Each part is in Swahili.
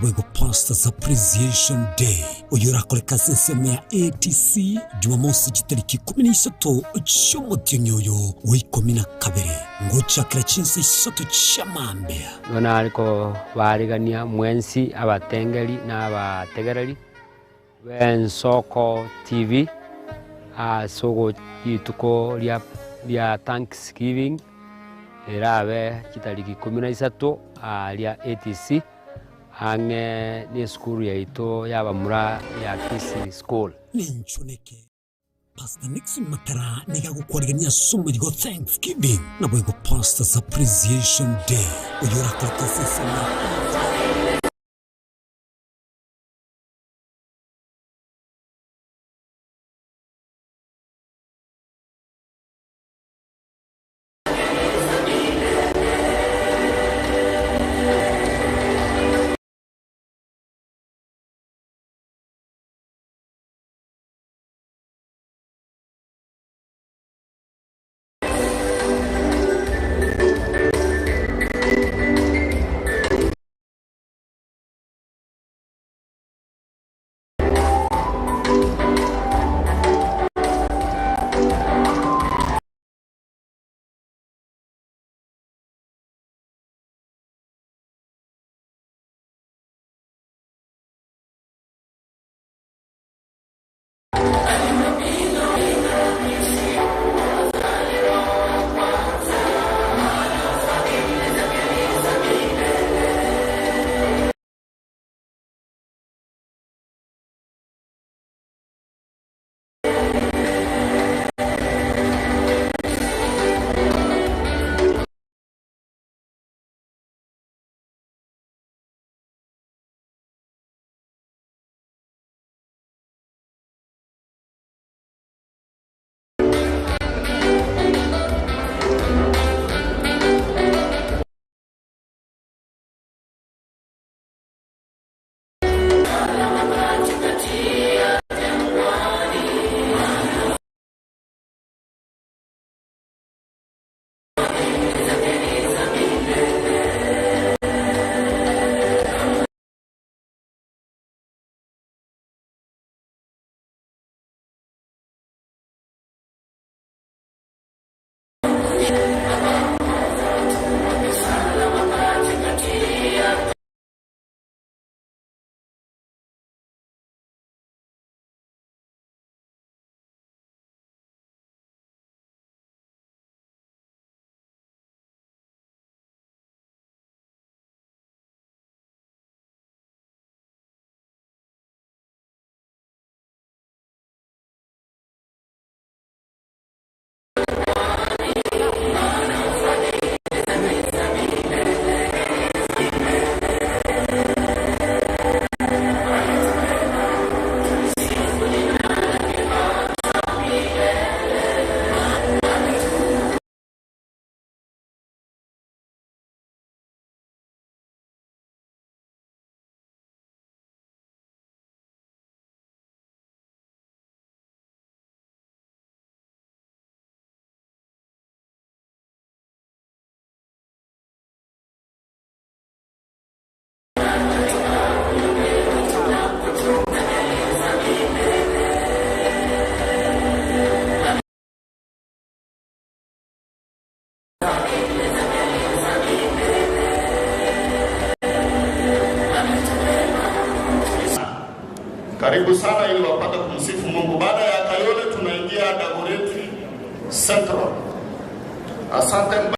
Nabwego Pastors Appreciation Day uyurakoleka seseme ya ATC Jumamosi gitariki 13 cy'umutinyoyo w'ikomina kabere ngo chakira chinse isoto cyamambea nona ariko barigania mwensi abatengeri n'abategereri b'Ensoko TV sogo yituko lya Thanksgiving erabe kitariki 13 lya ATC hange ni skuru yaito yabamura ya Kisi School ninchoneke Pastor Nixon Matara niga gukorigania somo ryo Thanksgiving nabwego Pastors Appreciation Day uyurakoleka seseme Karibu sana ili wapate kumsifu Mungu. Baada ya Kayole tunaingia Dagoretti Central. Asante.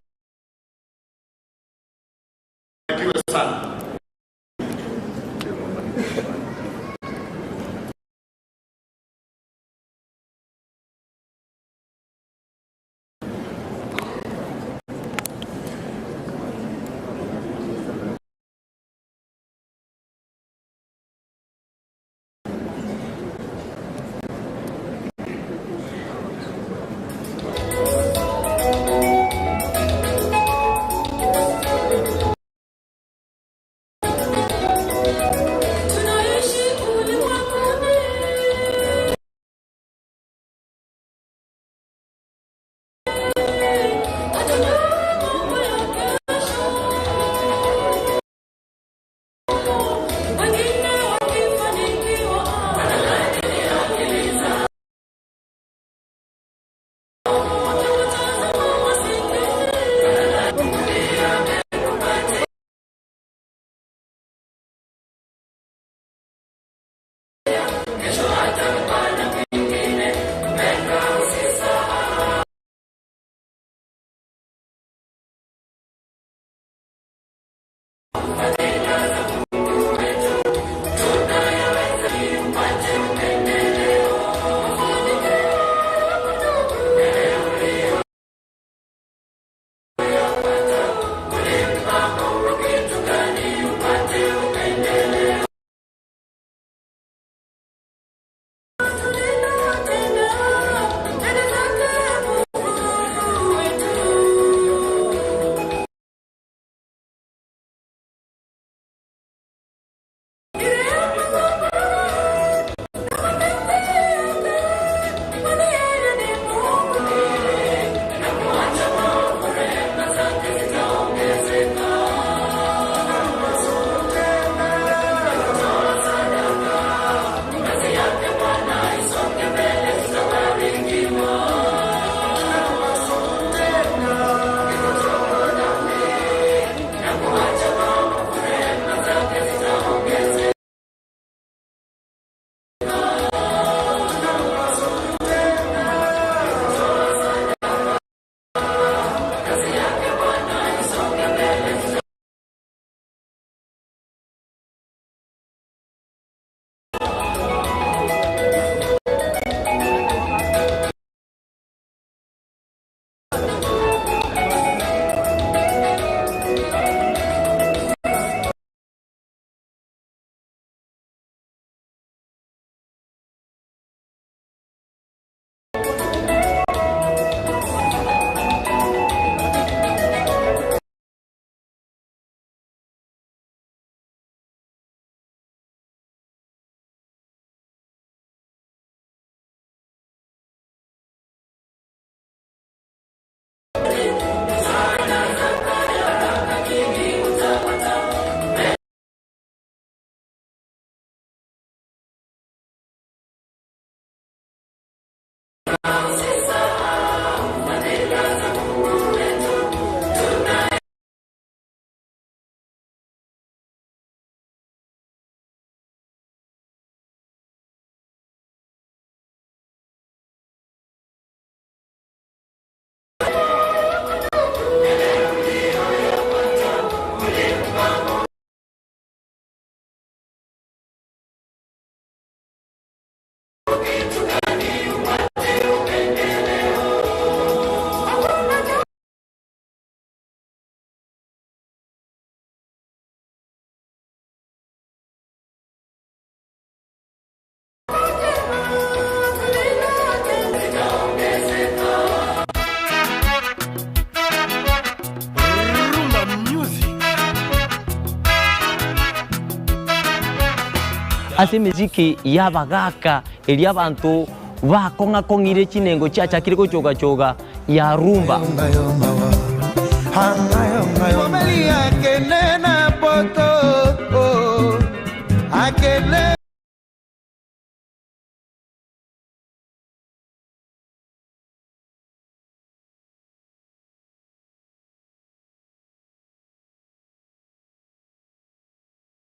ase miziki yabagaka eli abantu bakonga kongire chinengo chacha kiriko choga ya rumba.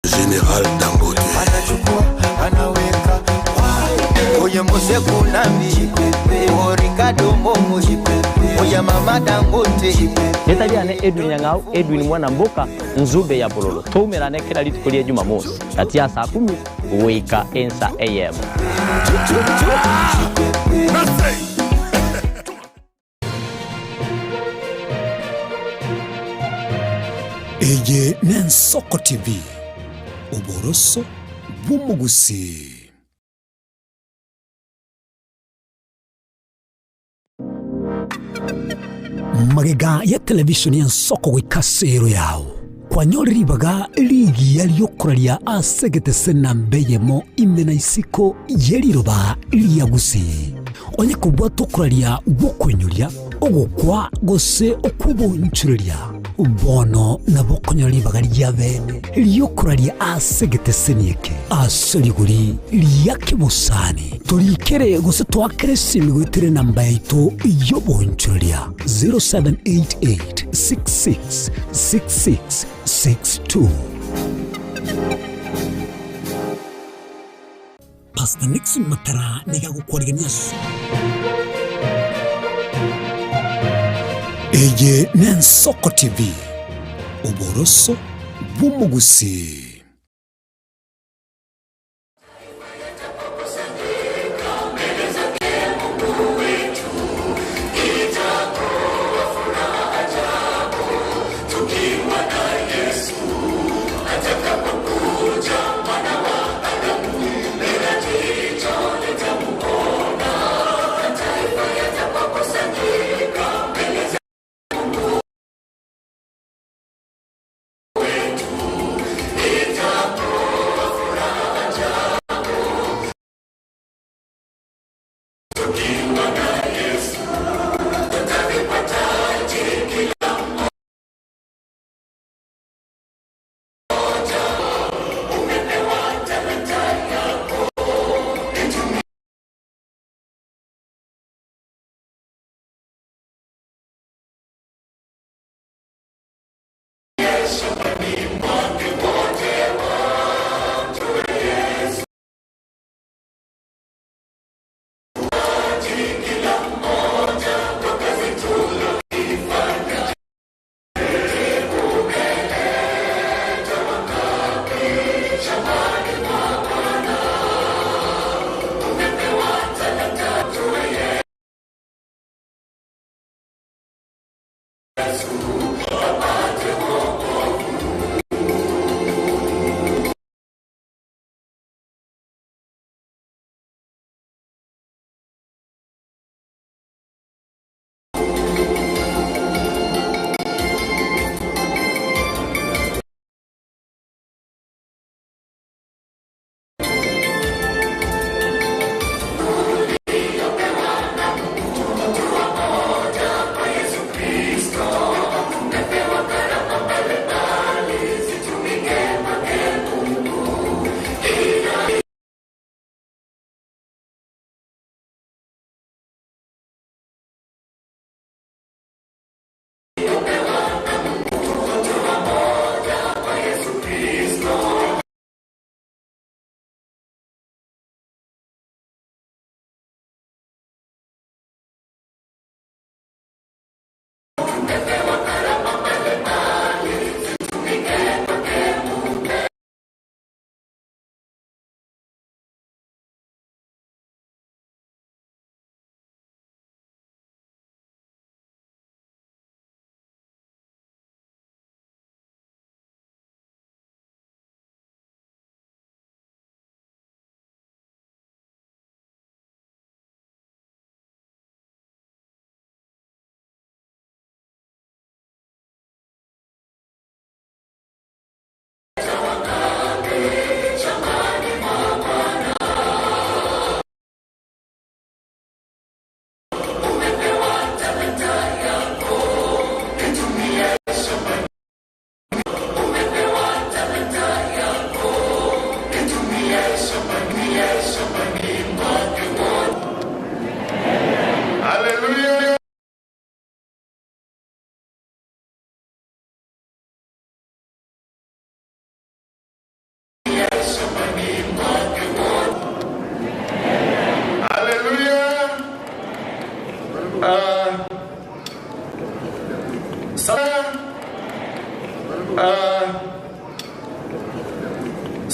Général Dangote anaweka oye mose kunambi Ricardo Momo oye mama Dangote Netaliane Edwin Nyang'au Edwin mwana mboka Nzube ya Bololo tumerane kila litukolia Jumamosi kati ya saa 10 wika ensa AM. Eye Nensoko TV Oboroso Bumugusi. Magega ya televishoni ya Nsoko wikasero yao kwa nyori baga ligi yaliyokoralia asegete senambeyemo imena isiko yeliroba liyagusi onye kubwa tokoralia bokwenyulia ogokwa gose okubonchuria bono na bokonyori bagari ya bene liyokoralia asegete senieke asoliguri liyakibusani turikere gose twakresi migwitire namba yaito yobonchuria 0788666662. Pastor Nixon Matara niga gukorigania Eye Nensoko TV Oboroso Bumugusi.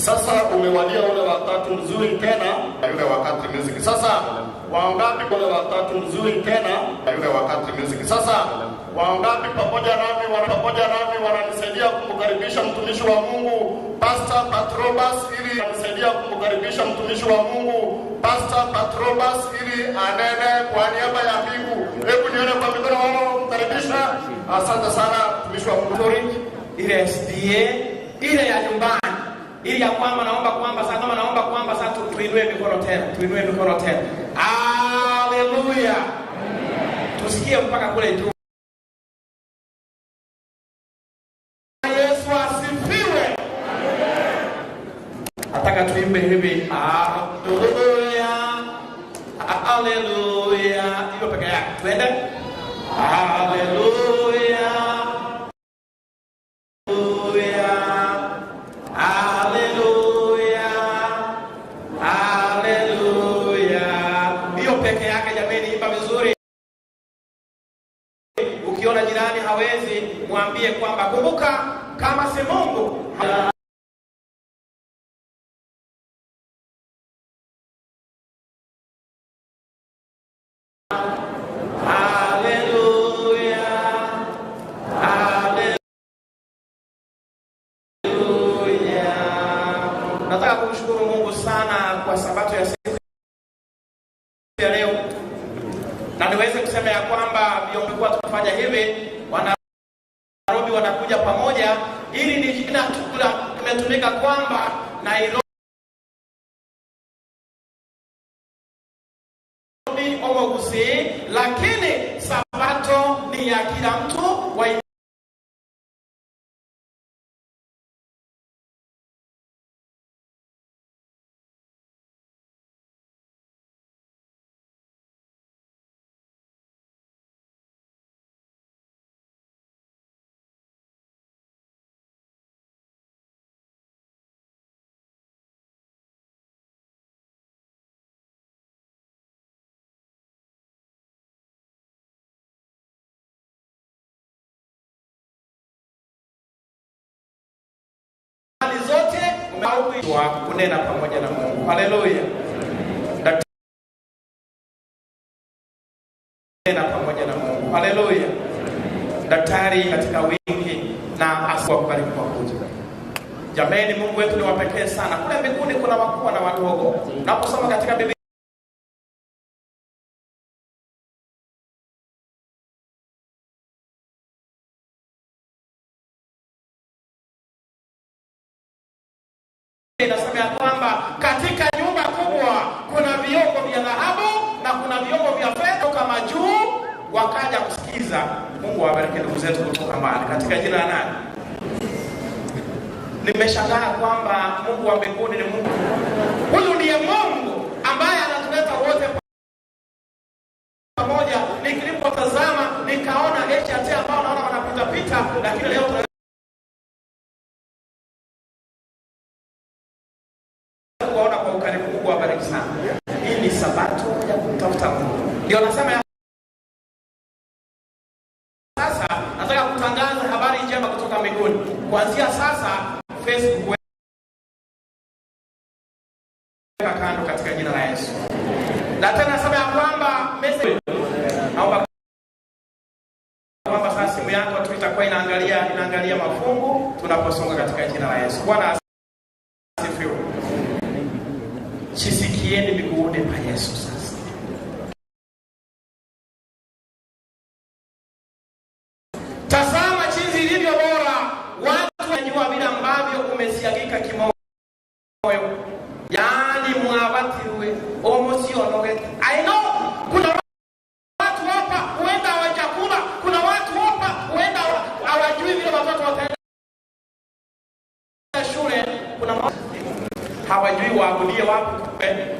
Sasa umewadia ule wakati mzuri tena yule wakati music. Sasa wangapi ule wakati mzuri tena yule wakati music. Sasa wangapi pamoja nami wananisaidia kumkaribisha mtumishi wa Mungu Pastor Patrobas ili anisaidia kumkaribisha mtumishi wa Mungu Pastor Patrobas ili anene kwa niaba ya mbingu. Hebu nione kwa mikono wao kumkaribisha. Asante sana mtumishi wa Mungu. Ile SDA ile ya nyumbani ili ya kwamba naomba kwamba sasa tuinue mikono tena. Haleluya. Tusikie mpaka kule juu. Yesu asifiwe. Nataka tuimbe hivi. Haleluya. Haleluya. Hiyo peke yake. Twende. Haleluya. Ukiona jirani hawezi, mwambie kwamba kumbuka kama si Mungu. Haleluya. Haleluya. Nataka kumshukuru Mungu sana kwa sabato ya siku ya leo. Na niweze kusema ya kwamba viongozi wetu tunafanya hivi, Nairobi wanakuja pamoja ili ni jina tumetumika kwamba Nairobi Omogusi, lakini sabato ni ya kila mtu wa zote umeaukwa kunena pamoja na Mungu. Haleluya. Kunena pamoja na Mungu. Haleluya. Daktari katika wingi na asiwabariki kwa kuja. Jamani, Mungu wetu ni wa pekee sana. Kule mbinguni kuna wakubwa na wadogo. Naposoma katika Biblia inasema ya kwamba katika nyumba kubwa kuna vyombo vya dhahabu na kuna vyombo vya fedha kama juu, wakaja kusikiza. Mungu awabariki ndugu zetu kutoka mbali katika jina la nani. Nimeshangaa kwamba Mungu wa mbinguni ni Mungu. Huyu ndiye Mungu ambaye anatuleta wote pamoja. Nikilipotazama nikaona HRT ambao naona wanapita pita, lakini leo kuona kwa ukaribu. Mungu awabariki sana. Hii ni sabato ya kumtafuta Mungu. Ndio nasema sasa nataka kutangaza habari njema kutoka mbinguni. Kuanzia sasa Facebook weka kando katika jina la Yesu. Na tena nasema ya kwamba message naomba kwamba sasa simu yako tu itakuwa inaangalia mafungu tunaposonga katika jina la Yesu. Bwana asifiwe. Chisikieni miguuni pa Yesu sasa. Tazama jinsi ilivyo bora watu wajua vile ambavyo umesiagika kimoyo. Yaani mwabatiwe omosionoge. I know kuna watu hapa huenda hawajakula, kuna watu hapa huenda hawajui vile watoto wataenda shule, kuna hawajui waabudie wapi.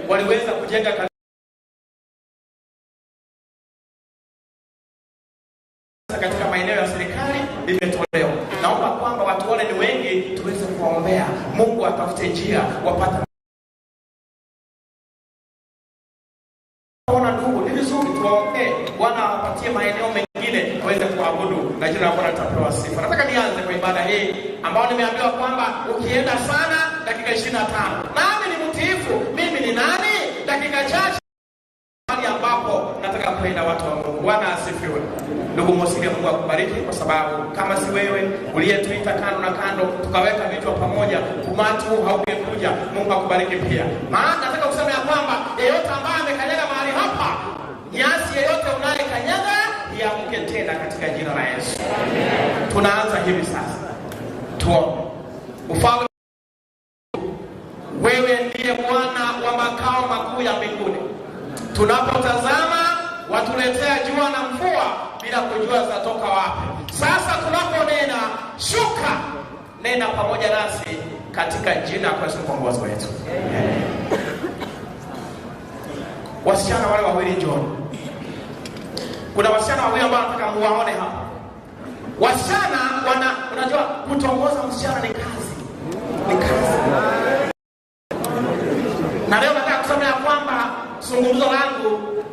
Waliweza kujenga kanisa katika maeneo ya serikali imetolewa. Naomba kwamba watu wale ni wengi, tuweze kuombea Mungu atafute njia wapata. Ona ndugu, ni vizuri tuwaombee Bwana wapatie maeneo mengine waweze kuabudu na jina la Bwana litapewa sifa. Nataka nianze kwa ibada hii ambayo nimeambiwa kwamba ukienda sana dakika 25. Nami ni mtiifu, mimi ni nani? Dakika chache hadi ambapo nataka kwenda watu wa Mungu. Bwana asifiwe. Ndugu Mosige, Mungu akubariki kwa sababu kama si wewe uliyetuita kando na kando tukaweka vichwa pamoja, umati haungekuja. Mungu akubariki pia. Maana nataka kusema ya kwamba yeyote ambaye amekanyaga mahali hapa, nyasi yeyote unayekanyaga iamke tena katika jina la Yesu. Tunaanza hivi sasa. Tuombe. Ufalme, wewe ndiye Bwana wa makao makuu ya mbinguni. Tunapotazama watuletea jua na mvua bila kujua zatoka wapi. Sasa tunaponena, shuka, nena pamoja nasi katika jina la Yesu mkombozi wetu. Wasichana wale wawili njoni. Kuna wasichana wawili ambao nataka muwaone hapa. Wasichana unajua kutongoza msichana ni kazi. Ni kazi. Na leo nataka kusema ya kwamba zungumzo langu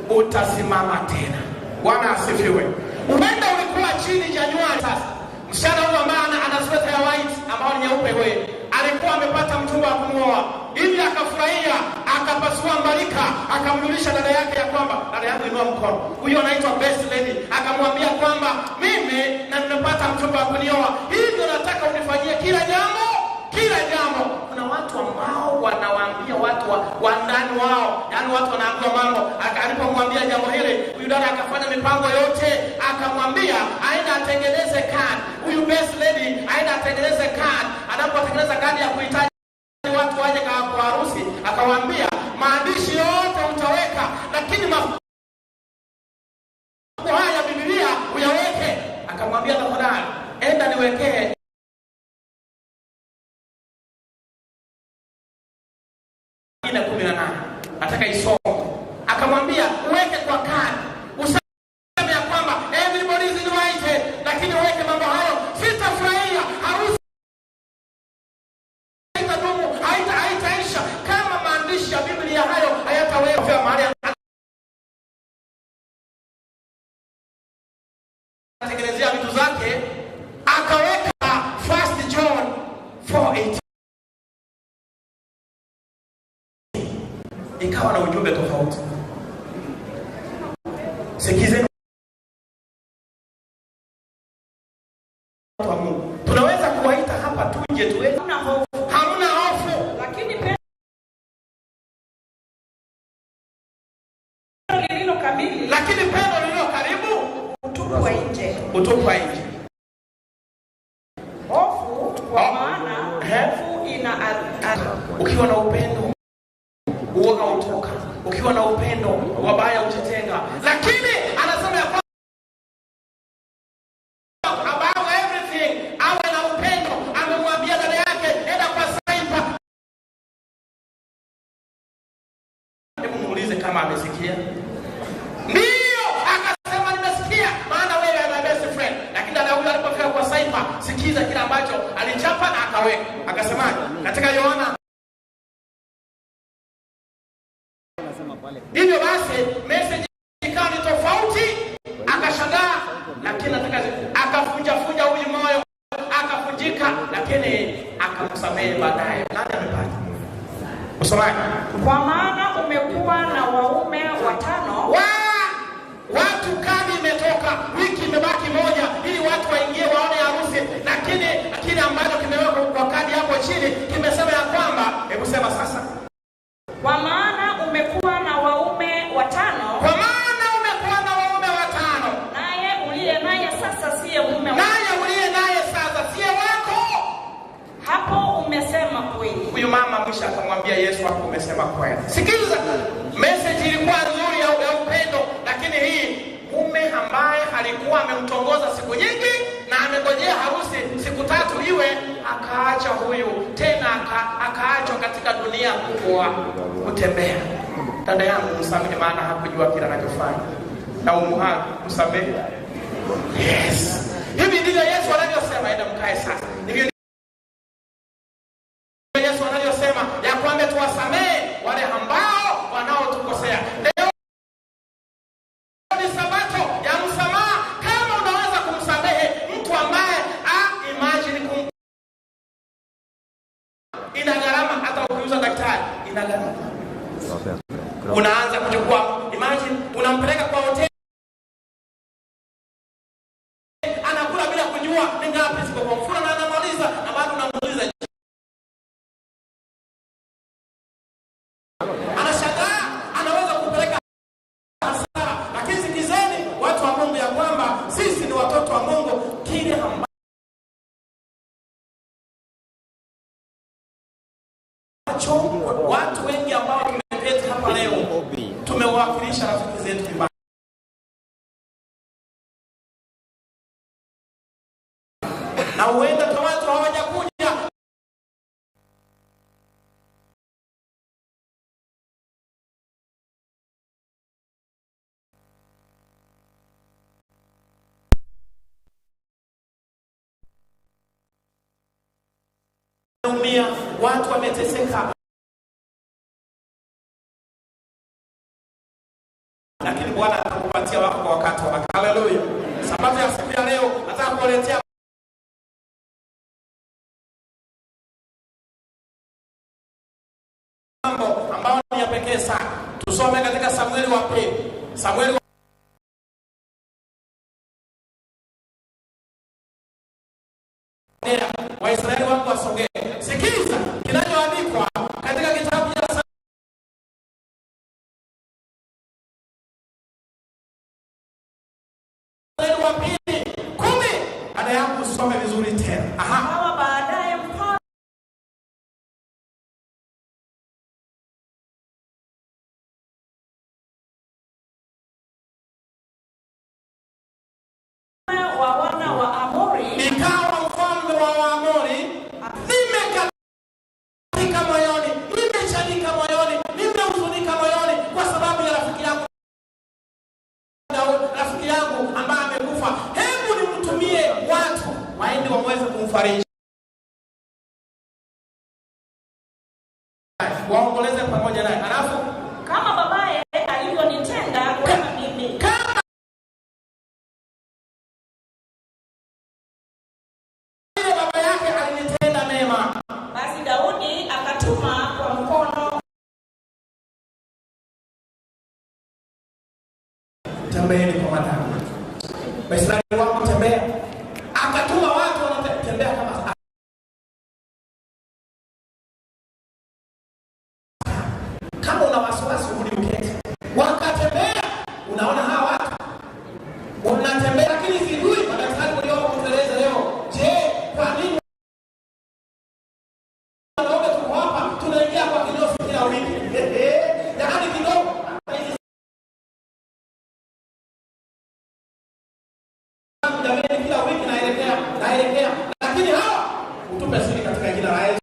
utasimama tena. Bwana asifiwe. Umeenda ulikuwa chini Januari sasa. Msichana huyu ambaye ana sweta ya white ambayo ni nyeupe wewe, alikuwa amepata mchumba wa kumuoa. Hivi akafurahia, akapasua mbarika, akamjulisha dada yake ya kwamba dada yangu inua mkono. Huyo anaitwa best lady, akamwambia kwamba mimi na nimepata mchumba wa kunioa. Hivyo nataka unifanyie kila jambo. Kila jambo. Kuna watu ambao wanawaambia watu wa ndani wao, yaani watu wanaambiwa mambo. Alipomwambia jambo hili, huyu dada akafanya mipango yote, akamwambia aenda atengeneze card. Huyu best lady aenda atengeneze card. Anapotengeneza card ya kuhitaji watu waje kwa harusi, akawaambia maandishi yote utaweka, lakini mambo haya Biblia uyaweke. Akamwambia tafadhali, enda niwekee ina 18. Nataka isome. Akamwambia uweke kwa kadi. Useme ya kwamba everybody is invited, lakini uweke mambo hayo. Sitafurahia harusi haitadumu, haitaisha kama maandishi ya Biblia hayo hayatawekwa mahali. Atengenezea vitu zake, akaweka 1 John 4:8. Ikawa na ujumbe tofauti. Sikizeni watu wa Mungu. Tunaweza kuwaita hapa tuje tuweze. Hamna hofu. Lakini pendo lililo kamili. Lakini pendo lililo karibu utupwa nje. Utupwa nje. Hofu kwa maana hofu ina ukiwa na upendo uoga utoka. Ukiwa na upendo wabaya ujitenga. Lakini anasema ya kwamba about everything awe na upendo. Amemwambia dada yake enda kwa saipa. Hebu muulize kama amesikia. Ndio, akasema nimesikia, maana wewe ana best friend. Lakini dada huyu alipofika kwa saipa, sikiza kile ambacho alichapa na akaweka. Akasemaje? Katika Yohana. Hivyo basi message ikawa ni tofauti, akashangaa, lakini akafunja huyu moyo, akafunjika, lakini akamsamehe baadaye. Nani amepata? Usomaji. Kwa maana umekuwa na waume 5. Watu kadi imetoka, wiki imebaki moja ili watu waingie waone harusi, lakini kile ambacho kimewekwa kwa kadi hapo chini kimesema ya kwamba, hebu sema sasa. Kwa maana umekuwa na waume 5. Kwa maana umekuwa na waume 5. Naye uliye naye sasa siye mume wako. Naye uliye naye sasa siye wako. Hapo umesema kweli. Huyu mama mwisho akamwambia Yesu, hapo umesema kweli. Sikiliza. Message ilikuwa nzuri ya upendo, lakini hii mume ambaye alikuwa amemtongoza siku nyingi na amengojea harusi siku 3 iwe, akaacha huyu tena, akaachwa katika dunia kubwa kutembea. Dada yangu msamehe, maana hakujua kila anachofanya. Na umuha msamehe. Yes. Hivi ndivyo Yesu anavyosema, enda mkae sasa. Hivi Yesu anavyosema ya kwamba tuwasamehe wale ambao wanaotukosea. Leo ni Sabato ya ina gharama. Unaanza kuchukua, imagine unampeleka kwa hoteli, anakula bila kujua ni ngapi ziko kwa mfano, na anamaliza na bado unamuuliza. Anashangaa, anaweza kupeleka hasara. Lakini sikizeni watu wa Mungu ya kwamba sisi ni watoto wa Mungu. Kile ambacho watu wengi ambao tumeketi hapa leo tumewakilisha rafiki zetu vibaya, na huenda kwa watu hawajakuja. Watu wameteseka, lakini Bwana atakupatia wako kwa wakati wake. Haleluya. Sababu ya siku ya leo nataka kuletea mambo ambayo ni ya pekee sana. Tusome katika Samueli wa pili. Samueli Waisraeli wangu wasogee. Sikiza kinachoandikwa katika kitabu cha Samueli wa pili 10. Ada yangu usome vizuri tena. Hawa baadaye mfalme wa wana wa Amori, ikawa mfalme wa Waamori, nimekatika moyoni, nimechanika moyoni, nimehuzunika moyoni kwa sababu ya rafiki yangu Daudi, rafiki yangu ambaye amekufa. Hebu nimtumie watu waende waweze kumfariji, waomboleze pamoja naye. Alafu kama babaye alivyonitenda wema mimi, kama baba yake alinitenda mema, basi Daudi akatuma kwa mkono. Tembeeni kwa madamu. Waisraeli wako tembea. Akatuma watu wanatembea kama una wasiwasi urudi uketi. Wakatembea. Unaona hawa watu wanatembea, lakini sijui madaktari walioko kuteleza leo. Je, kwa nini wanaoga tuko hapa tunaingia kwa kinyozi kila wiki? Yaani kidogo jamani, kila wiki naelekea. Lakini hawa utupe siri katika jina la Yesu.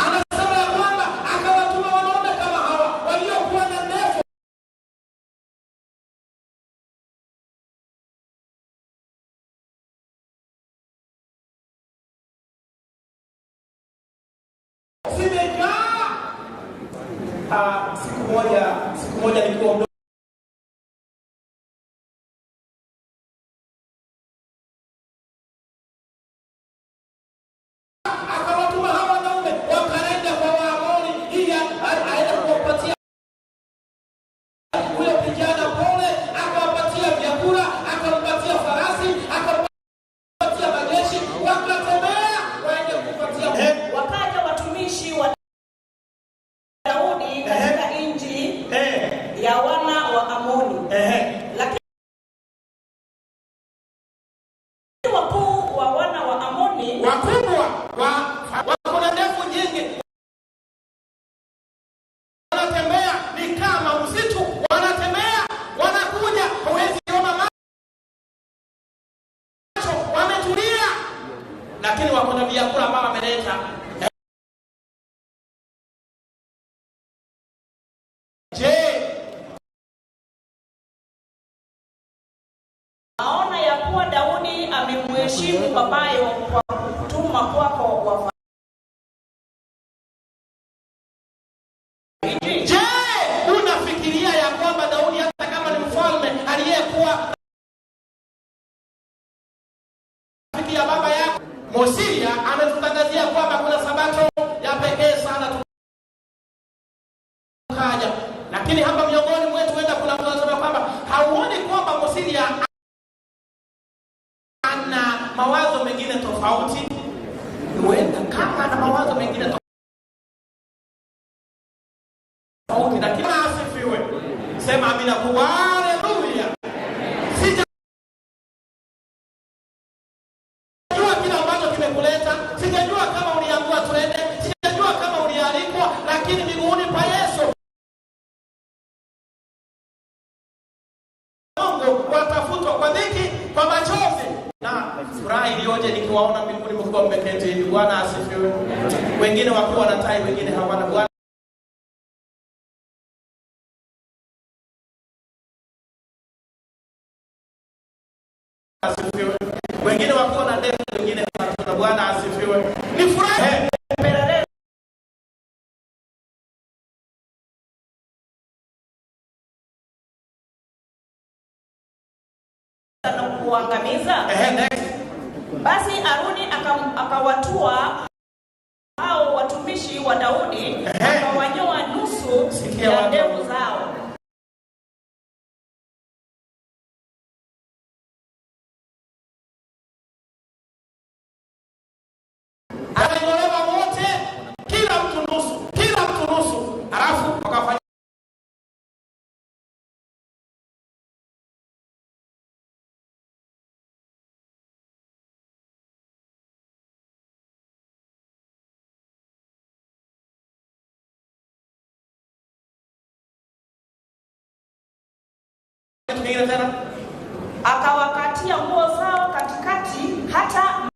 Anasema ya kwamba akawatuma wanaume kama hawa waliokuwa na ndevu. Siku moja nilikuwa mdogo, akawatuma hawa wanaume wakaenda kwa Waamoni ili aende kuwapatia huyo kijana pole, akawapatia vyakula, akampatia farasi, akampatia majeshi, wakatembea waende kupatia. Wakaja watumishi wa Daudi katika nchi ya wana wa Amoni. Lakini wakuu wa wana wa Amoni, wakubwa wako na ndevu nyingi, wanatembea ni kama msitu, wanatembea wanakuja, hawezi ona macho, wametulia, lakini wako na vyakula ambao wameleta. Naona ya kuwa Daudi amemheshimu babayo kwa kutuma kwako wa. Je, unafikiria ya kwamba Daudi hata kama ni mfalme aliyekuwa rafiki ya baba Mosiria ametutangazia kwamba kuna sabato ya pekee sana tukaja. Lakini hapa miongoni mwetu wenda kuna mtu anasema kwamba hauoni kwamba Mosiria ana mawazo mengine tofauti? Wenda kama ana mawazo mengine tofauti, lakini asifiwe. Sema amina kubwa. Haleluya. Sijajua kile ambacho kimekuleta, sijajua kama uliambiwa tuende, sijajua kama ulialikwa, lakini miguuni pa Yesu Mungu watafutwa kwa dhiki, kwa machozi na furaha iliyoje nikiwaona mbinguni mkiwa mmeketi hivi. Bwana asifiwe. Wengine wakiwa wanatai, wengine hawana. Bwana asifiwe. Wengine wakiwa na ndevu, wengine hatuna. Bwana asifiwe. Ni furaha. Na kuangamiza. Basi Aruni akawatua hao watumishi wa Daudi, akawanyoa nusu ya ndevu zao. Alinyolewa wote, kila mtu nusu, kila mtu nusu. Alafu wakafanya akawakatia nguo zao katikati hata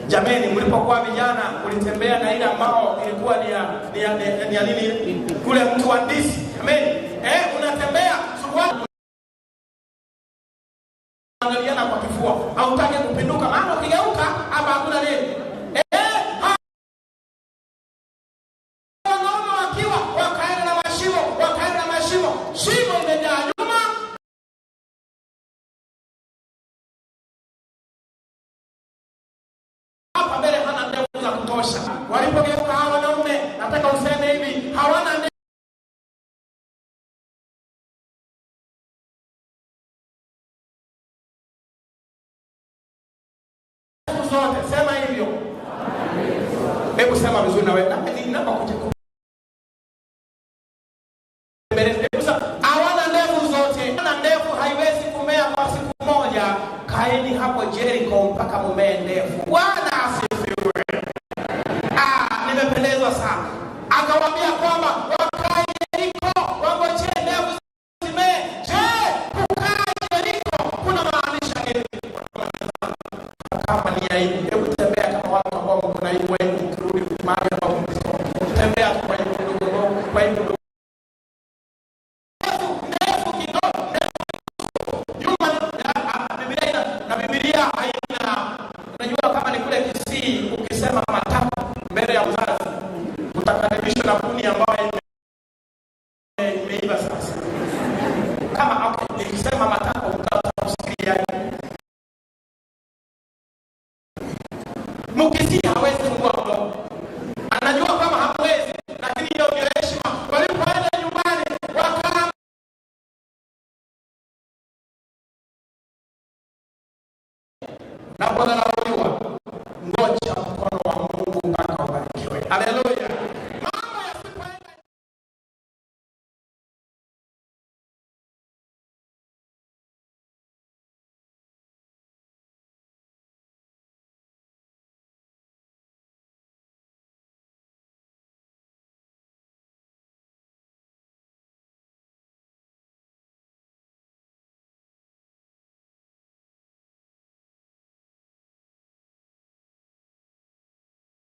Jameni, mlipokuwa vijana mlitembea na ile ambao ilikuwa ni ya nini kule mtu wa ndisi. Amen. Unatembea suruali angaliana kwa kifua, hautaki kupinduka, maana ukigeuka hapa hakuna nini. Wanaona wakiwa wakaenda na mashimo, shimo imejaa nyuma. Hapa mbele hana ndevu za kutosha. Walipogeuka hawa wanaume, nataka useme hivi, hawana ndevu. Zote sema hivyo. Hebu sema vizuri na wewe. Naomba kujibu. Hawana ndevu zote. Na ndevu haiwezi kumea kwa siku moja. Kaeni hapo Jericho mpaka mumee ndevu. Bwana asifiwe. Nimependezwa sana. Akawaambia kwamba wakae Jericho, wangojee ndevu zimee. Je, kukaa Jericho kuna maanisha nini? Kama ni aibu, hebu tembea kama watu ambao kuna aibu wengi, mkirudi mahali ambapo mlitoka. Tembea kwa aibu ndogo, kwa aibu ndogo. Biblia haina, unajua kama ni kule Kisii, ukisema matatu mbele ya mzazi utakaribishwa na kuni ambayo imeiva sasa. Kama okay, nikisema matatu utakusikia. Mkisii hawezi kufungua mdomo. Anajua kama hawezi, lakini hiyo ndio heshima. Walipoenda nyumbani wakawa na Bwana anauliwa. Ngoja mkono wa Mungu mpaka ubarikiwe. Haleluya. Mambo yasipoenda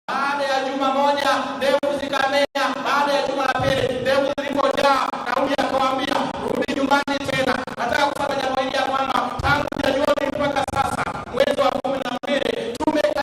baada ya juma moja ndevu zikamea. Baada ya juma la pili ndevu zilipojaa, Daudi akawaambia, rudi nyumbani tena. Nataka kufanya jambo hili ya kwamba tangu Januari mpaka sasa mwezi wa 12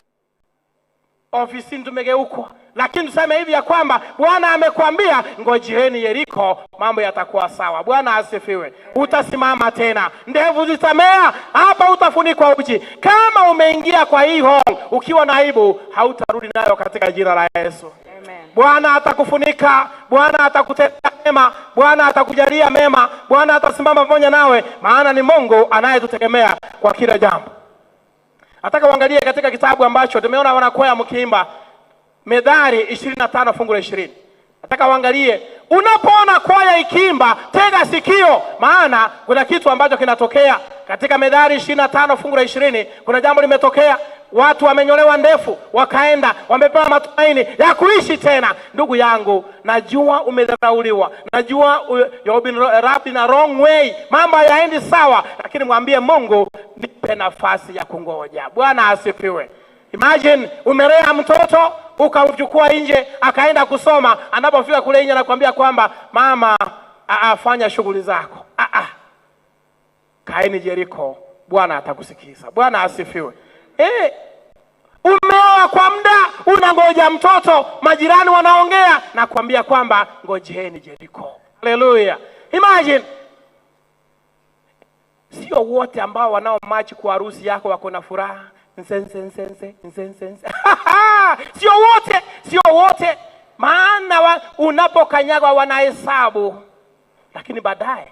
ofisini tumegeukwa. lakini tuseme hivi ya kwamba Bwana amekwambia ngojeeni Yeriko, mambo yatakuwa sawa. Bwana asifiwe. Utasimama tena, ndevu zitamea, hapa utafunikwa uchi. Kama umeingia kwa hii hall ukiwa na aibu, hautarudi nayo katika jina la Yesu. Bwana atakufunika, Bwana atakutendea mema, Bwana atakujalia mema, Bwana atasimama pamoja nawe, maana ni Mungu anayetutegemea kwa kila jambo. Nataka uangalie katika kitabu ambacho tumeona wanakwaya mkiimba Methali 25 fungu la 20. Nataka uangalie, unapoona kwaya ikiimba, tega sikio, maana kuna kitu ambacho kinatokea katika Methali 25 fungu la 20. Kuna jambo limetokea. Watu wamenyolewa ndefu, wakaenda, wamepewa matumaini ya kuishi tena. Ndugu yangu, najua umedharauliwa, najua you've been rubbed in a wrong way, mambo hayaendi sawa, lakini mwambie Mungu, nipe nafasi ya kungoja. Bwana asifiwe. Imagine umelea mtoto, ukamchukua nje, akaenda kusoma, anapofika kule nje anakuambia kwamba mama, fanya shughuli zako. Kaeni Yeriko, Bwana atakusikiza. Bwana asifiwe. Umeoa kwa muda, unangoja mtoto, majirani wanaongea na kuambia kwamba ngojeeni Yeriko. Haleluya. Imagine, sio wote ambao wanao machi kwa harusi yako wako na furaha. Nsense. Sio wote. Maana unapokanyagwa wanahesabu. Lakini baadaye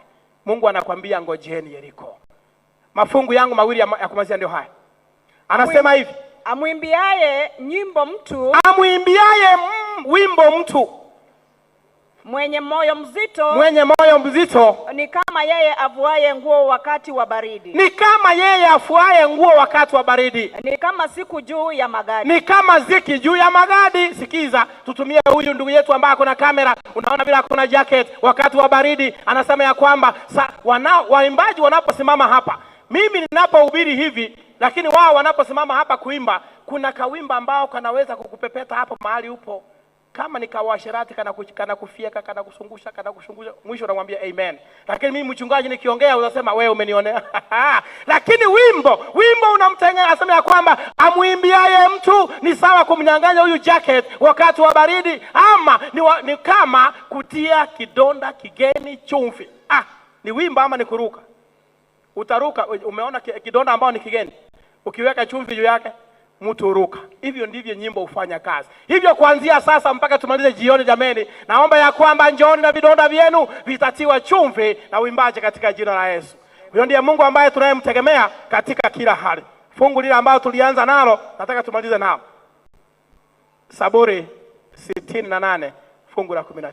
Mungu anakuambia ngojeeni Yeriko. Mafungu yangu mawili ya kumalizia ndio haya. Anasema hivi, amwimbiaye nyimbo mtu, wimbo mtu mwenye moyo mzito, ni kama yeye afuaye nguo wakati wa baridi. Ni kama siku juu ya magadi. Sikiza, tutumie huyu ndugu yetu ambaye kuna kamera. Unaona bila kuna jacket wakati wa baridi. Anasema ya kwamba waimbaji wanaposimama hapa, mimi ninapohubiri hivi, lakini wao wanaposimama hapa kuimba, kuna kawimba ambao kanaweza kukupepeta hapo mahali upo. Kama ni kawasherati, kana kufieka, kana kushungusha, mwisho unamwambia amen. Lakini mimi mchungaji nikiongea unasema wewe umenionea. Lakini wimbo unamtengea, anasema ya kwamba amwimbiaye mtu ni sawa kumnyang'anya huyu jacket wakati wa baridi, ama ni kama kutia kidonda kigeni chumvi. Ni wimbo ama ni kuruka? Utaruka. Umeona kidonda ambao ni kigeni, ukiweka chumvi juu yake mtu uruka. Hivyo ndivyo nyimbo hufanya kazi. Hivyo kuanzia sasa mpaka tumalize jioni, jameni, naomba ya kwamba njooni na vidonda vyenu vitatiwa chumvi na uimbaji katika jina la Yesu. Huyo ndiye Mungu ambaye tunayemtegemea katika kila hali. Fungu lile ambalo tulianza nalo nataka tumalize nalo. Zaburi 68 fungu la 19.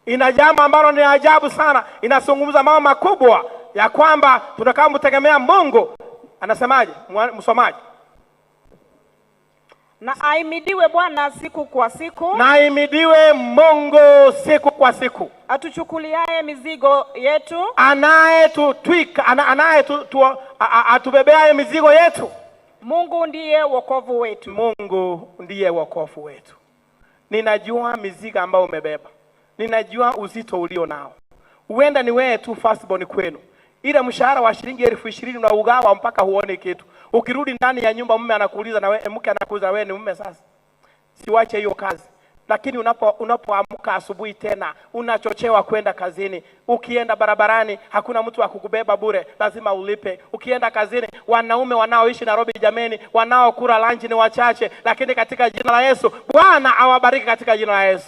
Ina jambo ambalo ni ajabu sana, inazungumza mambo makubwa ya kwamba tunakamtegemea Mungu. Anasemaje msomaji? Na ahimidiwe Bwana siku kwa siku. Na ahimidiwe Mungu siku kwa siku. Atuchukuliaye mizigo yetu. Anayetutwika, atubebeaye mizigo yetu. Mungu ndiye wokovu wetu. Mungu ndiye wokovu wetu. Ninajua mizigo ambayo umebeba. Ninajua uzito ulio nao. Huenda ni wewe tu firstborn kwenu. Ile mshahara wa shilingi 20,000 unaugawa mpaka huone kitu. Ukirudi ndani ya nyumba mume anakuuliza, na wewe mke anakuuliza, wewe ni mume sasa? Siwache hiyo kazi. Lakini unapoamka asubuhi tena unachochewa kwenda kazini. Ukienda barabarani hakuna mtu wa kukubeba bure, lazima ulipe. Ukienda kazini, wanaume wanaoishi Nairobi, jameni, wanaokula lunch ni wachache, lakini katika jina la Yesu Bwana awabariki katika jina la Yesu.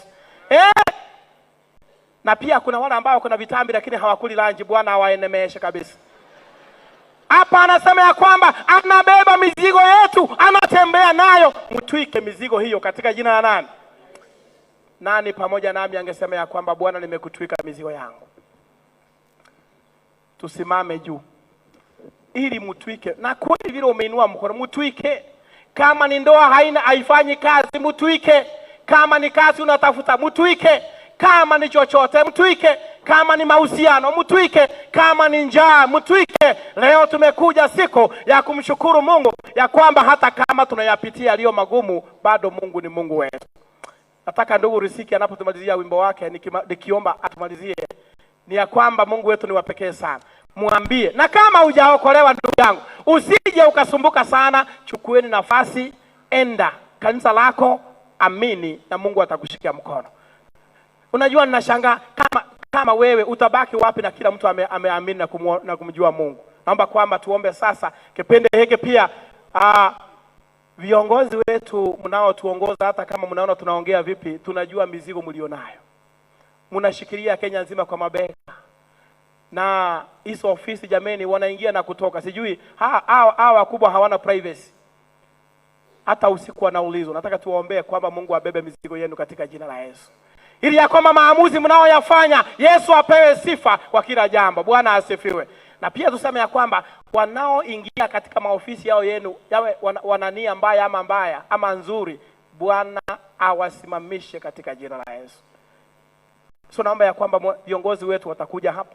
Na pia kuna wale ambao kuna vitambi lakini hawakuli lunch, Bwana awaenemeshe kabisa. Hapa anasema ya kwamba anabeba mizigo yetu, anatembea nayo. Mtwike mizigo hiyo katika jina la nani? Nani pamoja nami angesema ya kwamba Bwana nimekutwika mizigo yangu? Tusimame juu ili mtwike. Na kweli vile umeinua mkono, mtwike. Kama ni ndoa haifanyi kazi, mtwike. Kama ni kazi unatafuta, mtwike. Kama ni chochote mtwike. Kama ni mahusiano mtwike. Kama ni njaa mtwike. Leo tumekuja siku ya kumshukuru Mungu ya kwamba hata kama tunayapitia yaliyo magumu, bado Mungu ni Mungu wetu. Nataka ndugu Risiki anapotumalizia wimbo wake nikiomba atumalizie, ni ya kwamba Mungu wetu ni wa pekee sana. Muambie, na kama hujaokolewa ndugu yangu, usije ukasumbuka sana. Chukueni nafasi, enda kanisa lako, amini na Mungu atakushikia mkono. Unajua ninashangaa kama wewe utabaki wapi na kila mtu ameamini na kumjua Mungu. Naomba kwamba tuombe sasa kipindi hiki pia viongozi wetu mnaotuongoza, hata kama mnaona tunaongea vipi, tunajua mizigo mlionayo. Mnashikilia Kenya nzima kwa mabega. Na hizo ofisi jameni wanaingia na kutoka. Sijui hawa wakubwa hawana privacy. Hata usiku wanaulizwa. Nataka tuwaombee kwamba Mungu abebe mizigo yenu katika jina la Yesu. Ili ya kwamba maamuzi mnaoyafanya Yesu apewe sifa kwa kila jambo. Bwana asifiwe. Na pia tuseme ya kwamba wanaoingia katika maofisi yao yenu yawe wanania mbaya ama nzuri, Bwana awasimamishe katika jina la Yesu. So naomba ya kwamba viongozi wetu watakuja hapa.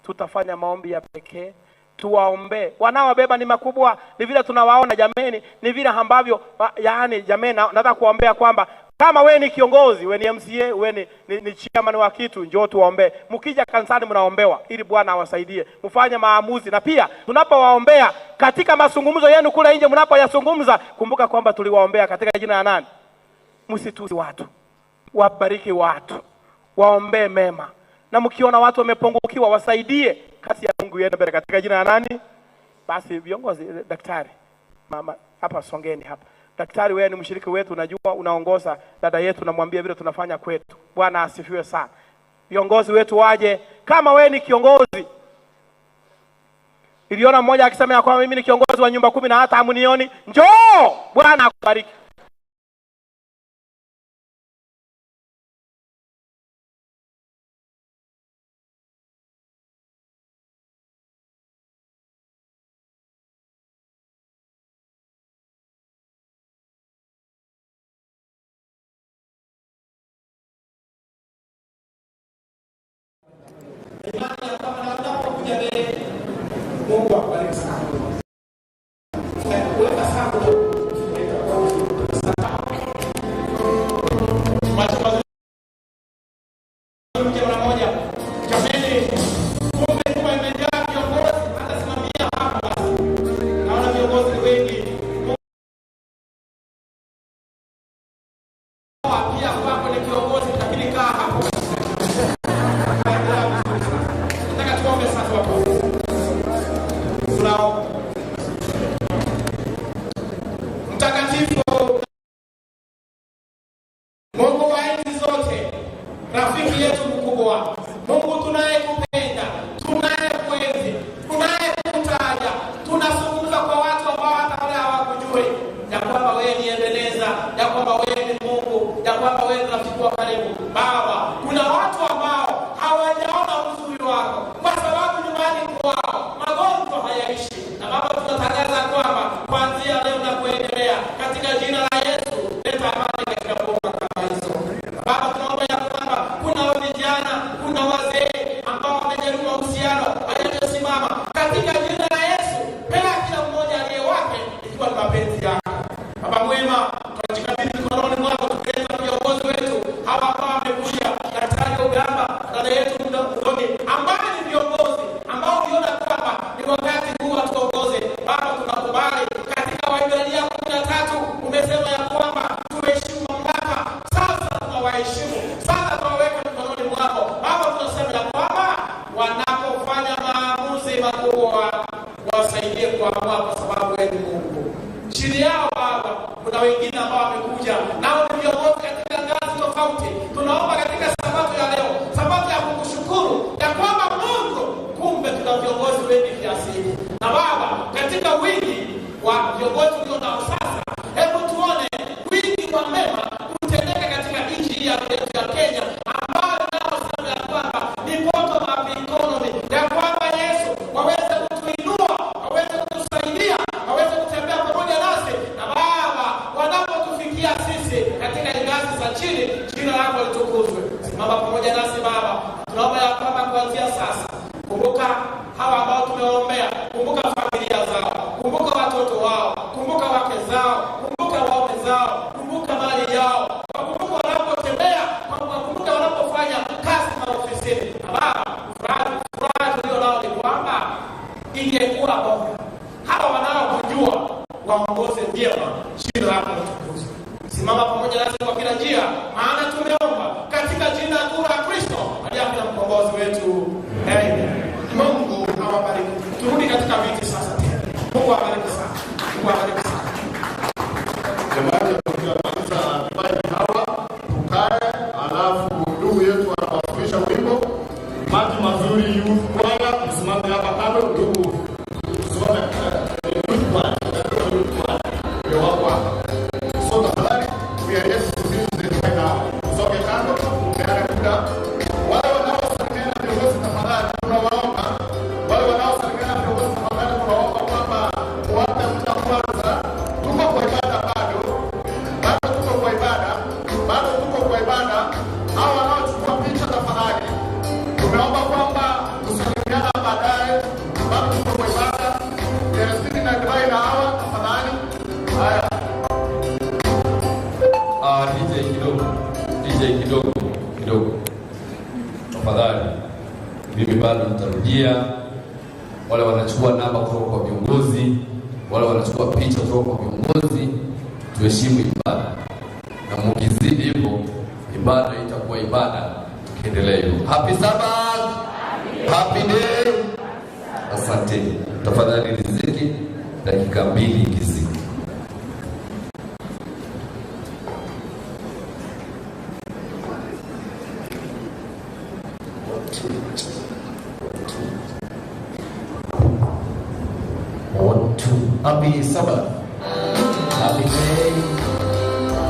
Tutafanya maombi ya pekee. Tuwaombe. Wanaobeba ni makubwa, ni vile tunawaona jameni, ni vile ambavyo yaani jameni nataka kuombea kwamba kama wewe ni kiongozi, wewe ni MCA, wewe ni chairman wa kitu, njoo tuwaombe. Mkija kanisani mnaombewa ili Bwana awasaidie. Mfanye maamuzi, na pia tunapowaombea katika mazungumzo yenu kule nje mnapoyazungumza, kumbuka kwamba tuliwaombea katika jina la nani? Msitusi watu. Wabariki watu. Waombee mema. Na mkiona watu wamepungukiwa wasaidie, kasi ya Mungu iende mbele katika jina la nani? Basi viongozi, daktari mama hapa, songeni hapa. Daktari, wewe ni mshiriki wetu, unajua unaongoza dada yetu, namwambia vile tunafanya kwetu. Bwana asifiwe sana. Viongozi wetu waje. Kama wewe ni kiongozi, niliona mmoja akisema ya kwamba mimi ni kiongozi wa nyumba 10 na hata hamunioni, njoo. Bwana akubariki. Imani ya kama na unapokuja mbele, Mungu akubariki sana. Kuweka sana mke mara moja. Jamani, kumbe kwa imejaa viongozi, hata simamia hapa. Naona viongozi wengi. Pia kwako ni kiongozi, lakini kaa hapo. Mtakatifu Mungu wa enzi zote, rafiki yetu mkubwa, Mungu tunayekupenda, tunayekuenzi, tunayekutaja, tunazungumza kwa watu ambao hata wale hawakujui ya kwamba wewe ni Ebeneza, ya kwamba wewe ni Mungu, ya kwamba wewe ni rafiki wa karibu. Baba, kuna watu ambao hawajaona uzuri wako kwa sababu nyumbani kwao magonjwa hayaishi. Na Baba, tunatangaza kwamba kuanzia leo na kuendelea katika jina la Yesu, leta amani katika boma kama hizo. Baba, tunaomba ya kwamba kuna vijana, kuna wazee ambao wamejeruhi mahusiano hayajasimama, katika jina la Yesu, pela kila mmoja aliye wake ikiwa ni mapenzi yako. Baba mwema, tunajikabidhi mikononi mwako, tukileta viongozi wetu hawa ambao wamekuja, Daktari Ugamba, dada yetu Mdoni, ambao ni viongozi ambao uliona kwamba ni wakati huu tuongoze. Baba, tunakubali katika Waebrania 13 umesema ya kwamba tuheshimu mamlaka. Sasa tunawaheshimu, sasa tunaweka mikononi mwako. Baba, tunasema ya kwamba wanapofanya maamuzi makubwa wasaidie kuamua, kwa sababu wewe ni Mungu. Chini yao Baba, kuna wengine ambao wamekuja nao ni viongozi katika ngazi tofauti. Tunaomba katika sabato ya leo, sabato ya kukushukuru ya kwamba Mungu, kumbe tuna viongozi wengi kiasi hiki. Na Baba, katika wingi wa viongozi ulio nao sasa, hebu tuone wingi wa mema utendeke katika nchi yetu ya Kenya, ambao nao ya kwamba ni bottom up economy, ya kwamba Yesu waweze kutuinua, waweze kutusaidia, waweze kutembea pamoja nasi. Na Baba, wanapotufikia sisi katika ngazi za chini, jina lako litukuzwe. Simama pamoja nasi Baba, tunaomba ya kwamba kuanzia sasa, kumbuka hawa ambao tumeombea, kumbuka familia zao, kumbuka watoto wao, kumbuka wake zao, kumbuka waume zao, kumbuka mali yao, kumbuka wanapotembea, kumbuka wanapofanya kazi maofisini. Baba, furaha tulio nao ni kwamba ingekuwa bora hawa wanaokujua waongoze vyema, jina lako litukuzwe. wetu. Mungu awabariki. Turudi katika viti sasa tena. Mungu awabariki sana. Mungu awabariki sana. Jamani, tunamaliza divai hawa, tukae, alafu ndugu yetu anawasilisha wimbo. Maji mazuri youth choir, msimame hapa kando ndugu. Tusimame youth choir. Ndio wako hapa. So tafadhali, pia Yesu tusize divai hawa. Soke kando, tupeane muda. Wale wanaosalimiana viongozi tafadhali, tunawaomba. Wale wanaosalimiana viongozi tafadhali, tunawaomba kwamba wape muda kwanza. Tuko kwa ibada bado. Bado tuko kwa ibada. Hao wanaochukua picha tafadhali, tumeomba kwamba tusalimiana baadaye. Bado tuko kwa ibada. Sisi na divai na hawa tafadhali. Haya. DJ kidogo. Tafadhali. Mimi bado nitarudia. Wale wanachukua namba kutoka kwa viongozi, wale wanachukua picha kutoka kwa viongozi, tuheshimu ibada. Na mkizidi hivyo, ibada itakuwa ibada. Tukiendelea hivyo. Happy Sabbath. Happy day. Asante. Tafadhali riziki dakika 2 kizidi. Happy Sabbath. Happy day.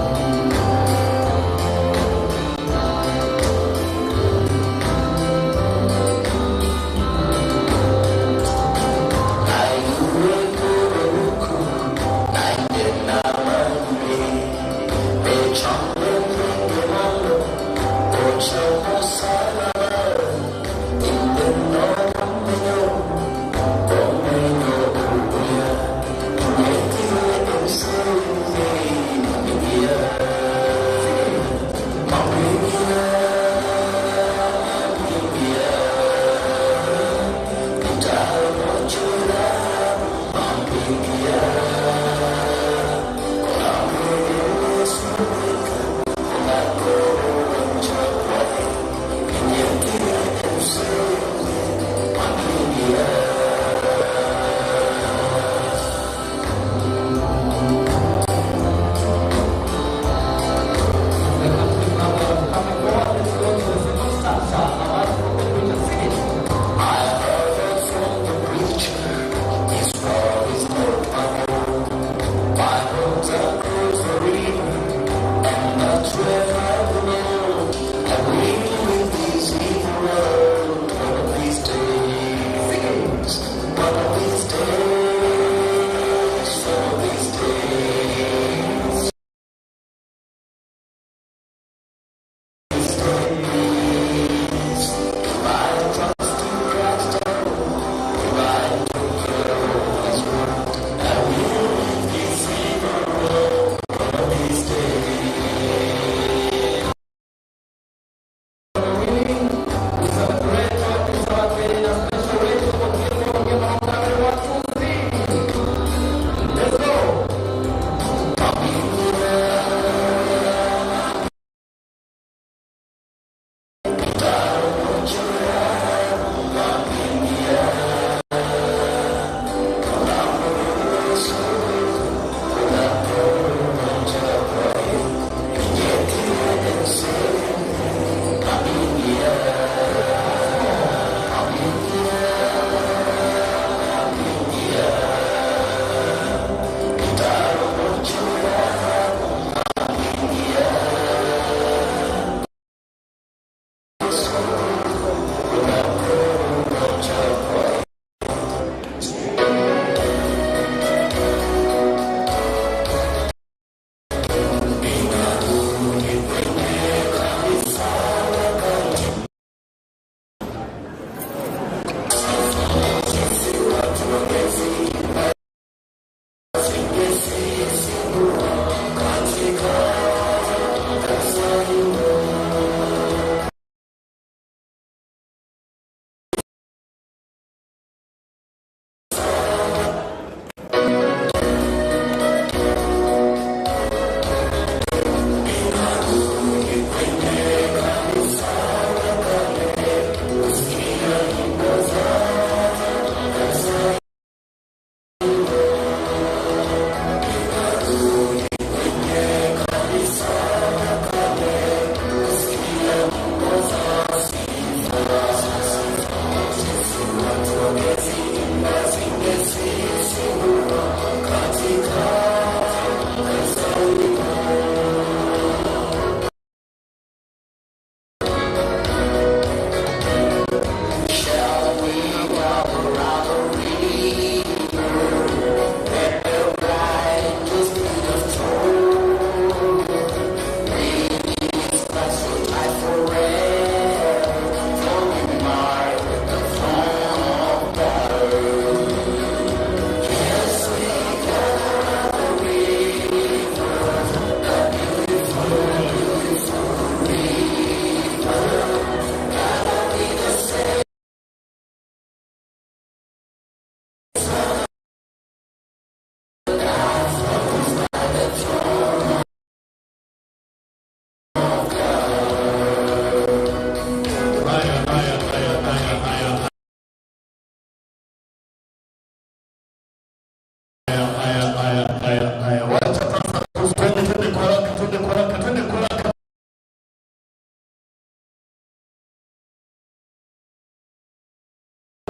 Thank you.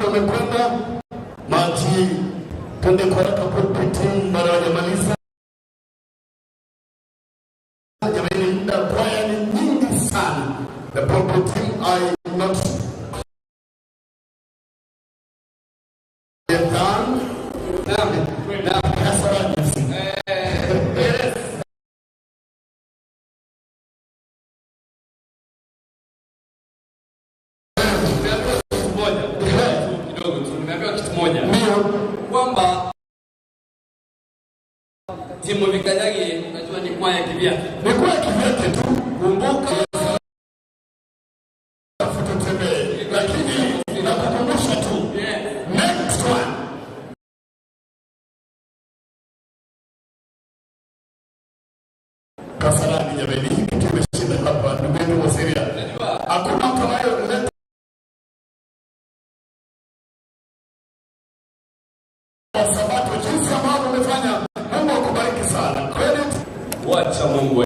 wamekwenda maji, twende kwa haraka pulpiti, mara wajamaliza. Jamani, muda kwaya ni nyingi sana. The pulpit team I not done. Now, Pastor Anderson. Kwamba timu vikanyagi unajua ni kwaya kivya. Ni kwaya kivya tu. Kumbuka lakini nakukumbusha tu. Next one. Kasarani jamani, hiki tumeshinda hapa ndugu wa Syria. Hakuna mtu anayo Sabato jinsi ambavyo umefanya. Mungu akubariki sana. Credit. wacha Mungu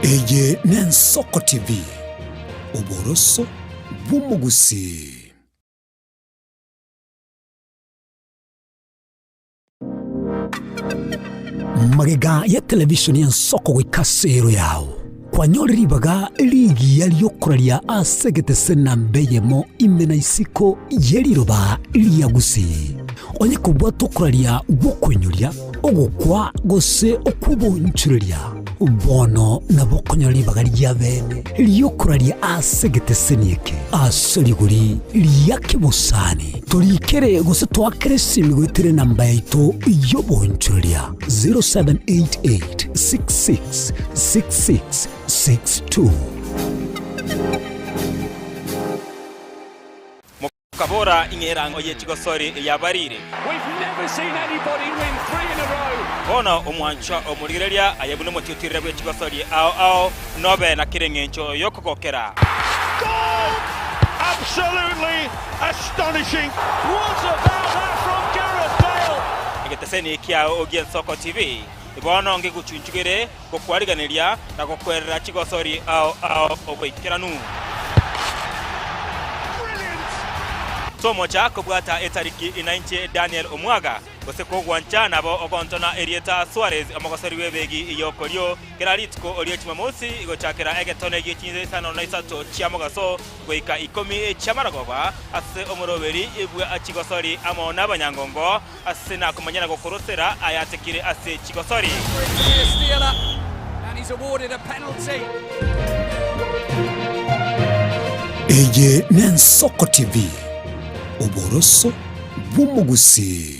Eye Nensoko TV, Oboroso Bumugusi. Magega ya televishoni ya Nsoko wikasero yao. Kwa nyori ribaga ligi yaliyokuralia asegete sena mbeyemo imena isiko yeliroba liyagusi. Onye kubwa tokuralia wokwenyulia ogukwa gose okubonchulia. Bono na bokonyori bagari ya bene liyokuralia asegete senieke asoliguri liyakibusani tolikere gose twakresi migwitire namba yaito yobonchulia 0788666662. Kabora ingerango yechigosori yabarire. We've never seen anybody win 3 in a row. Ona omwancha omurigereria ayabune motiutirira bwechigosori ao nobe na kirengencho yokokokera. Goal! Absolutely astonishing. What about that from Gareth Bale? Igeteseni kia Ogien Soko TV. Ibono ngekuchunchugere kokwariganiria na kokwerera chigosori ao oboikiranu. Somo cha kubwata etariki inainche Daniel Omwaga goseko gwancha nabo ogontona Erieta Suarez amagosori webegi iyokolyo keraritko oliechima mosi igochakera egetone gichinze sana na isato chiamogaso goika 10 chamaragoba ase omoroberi ibwe achigosori amo nabanyangongo ase na kumanyana gokorosera ayatekire ase chigosori and he's awarded a penalty. Eye Nensoko TV, Oboroso Bumugusi.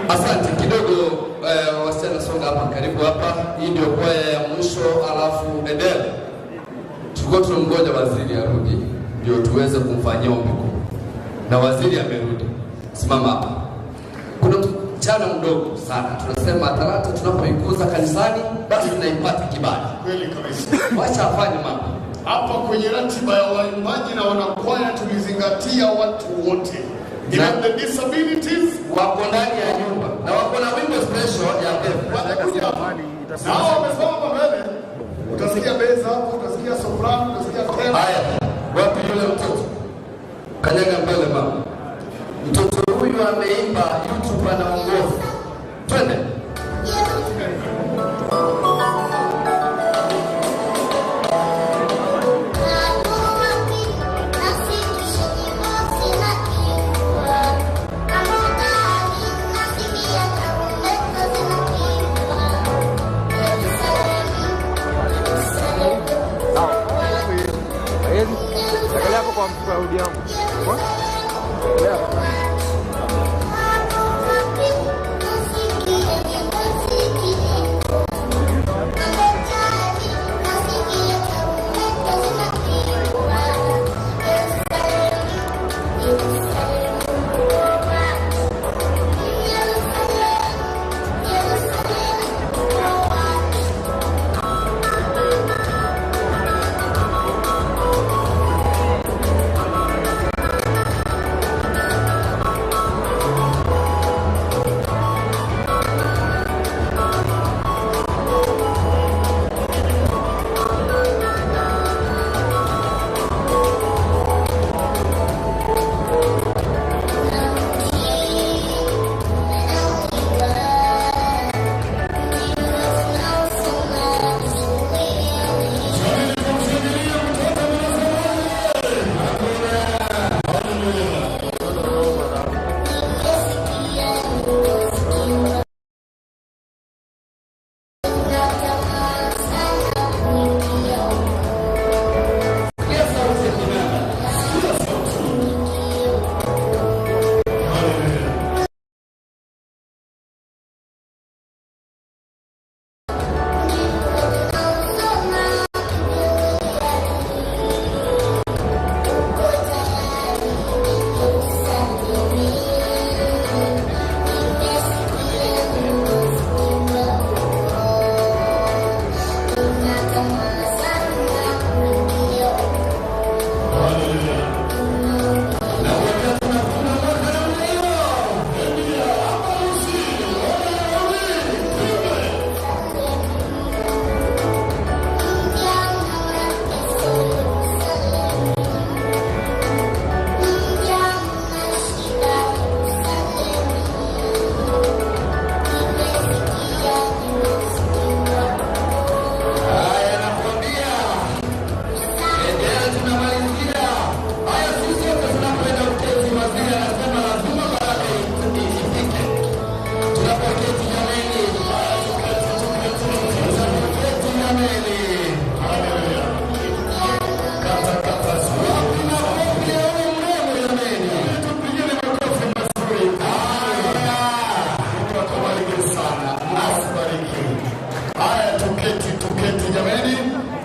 Asante kidogo wasichana songa hapa karibu hapa. Hii ndio kwaya ya mwisho alafu Edel. Tulikuwa tunamgoja waziri arudi ndio tuweze kumfanyia ombi. Na waziri amerudi. Simama hapa. Kuna mchana mdogo sana. Tunasema talanta tunapoikuza kanisani basi tunaipata kibali. Kweli kabisa. Wacha afanye mambo. Hapa kwenye ratiba ya waimbaji na wanakwaya tulizingatia watu wote. Ina the disabilities wako ndani ya nyumba na wako na wimbo special ya bebe. Na hao wamesoma kwa mbele. Utasikia beza hapo, utasikia soprano, utasikia tenor. Haya, wapi yule mtoto? Kanyaga mbele mama. Mtoto huyu ameimba YouTube anaongoza. Twende. Kwa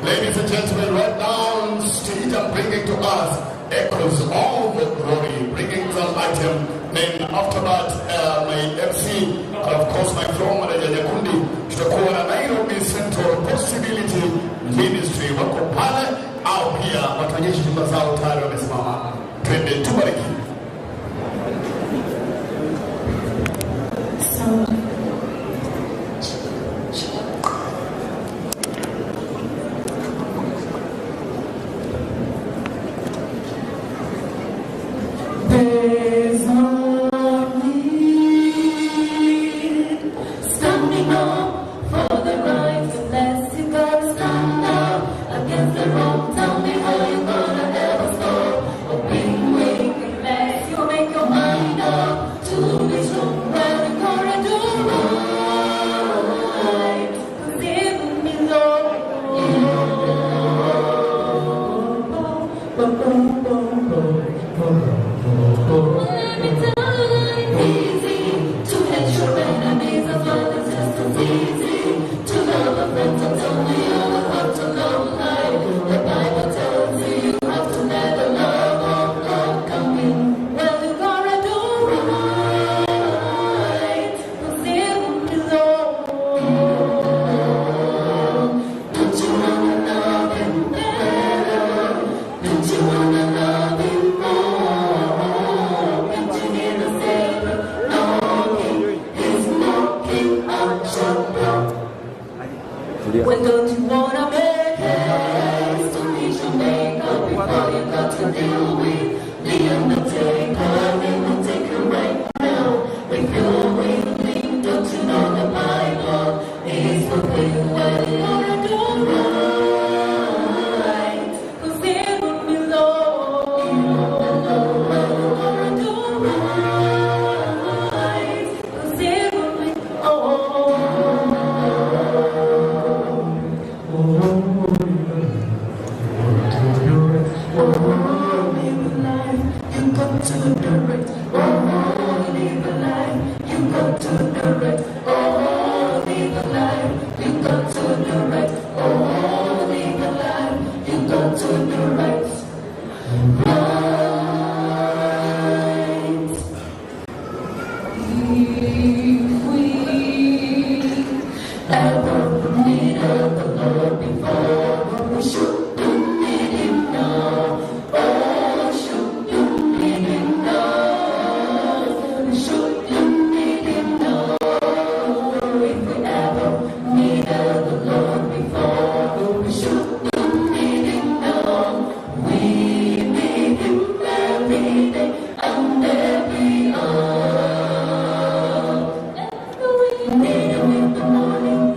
Ladies and gentlemen, right down stage and bringing to us echoes of the glory, bringing some item. Then after that, my MC, and of course my former Nyakundi, tutakuwa na Nairobi Central Possibility Ministry. Wako pale au pia watuonyeshe nyumba zao tayari wamesimama. Twende tubariki. There's no need standing up for the right unless you gotta stand up against the wrong. Tell me how you gonna ever stop or being weak unless you make your mind up to be strong. Well, you gotta do right, 'cause even below. Let me tell you, it's easy to hate your enemies as well as just as easy to love a friend. So tell me you have to love life. The Bible tells you you have to let the love of God come in. Well, you gotta do right, 'cause even below. Don't you wanna love him better? Don't you wanna love him more? When don't you wanna make haste to reach your makeup before you got to deal with the undertaker? They will take you right now. If you're willing, don't you know the Bible is fulfilled? Well, you gotta do right, 'cause it will be low. Well, you gotta do right, 'cause it will be in the morning.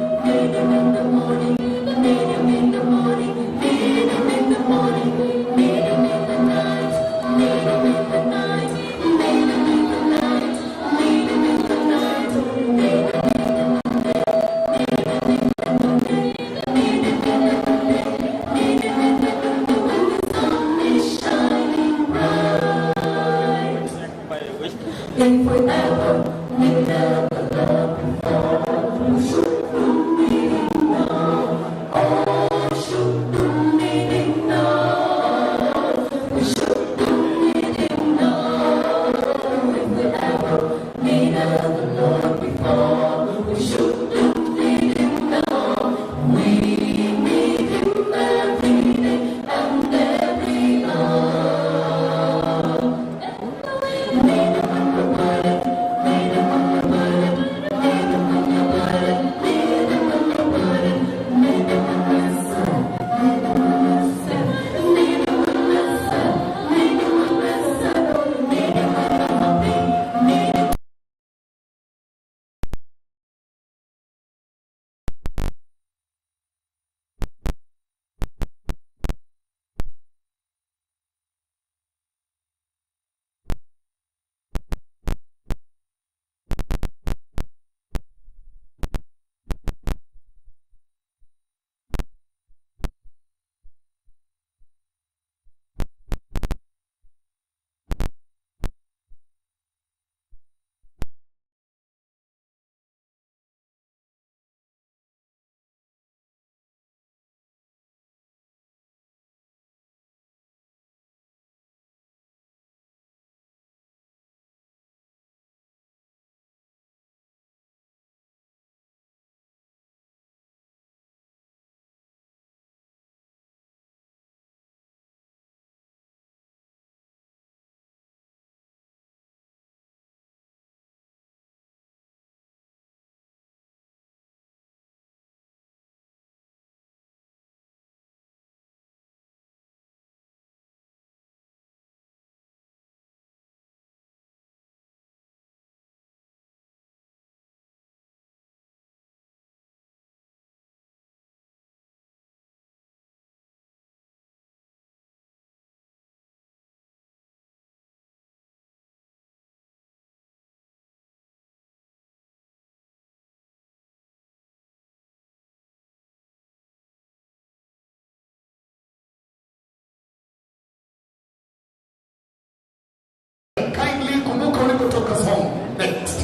Kindly kumbuka ulikotoka song. Next.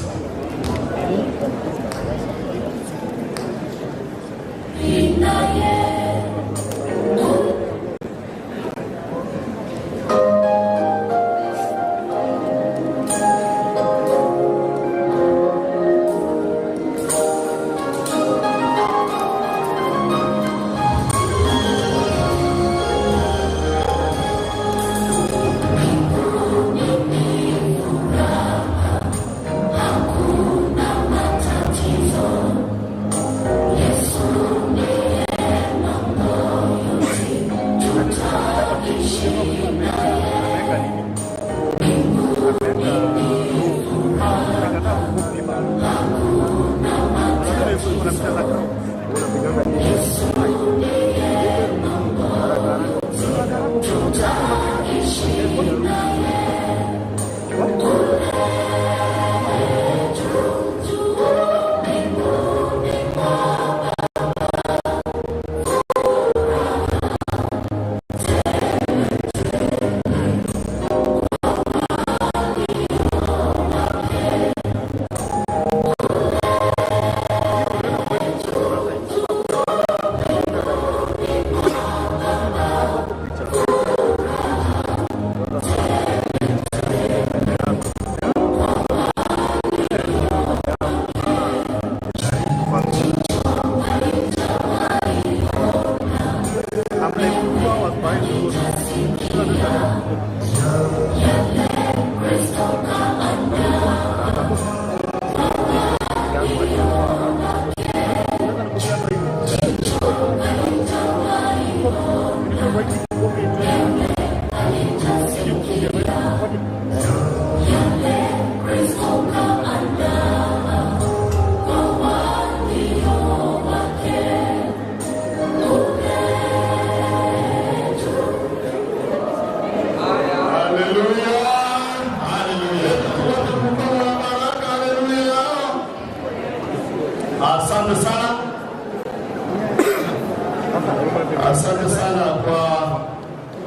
Asante sana kwa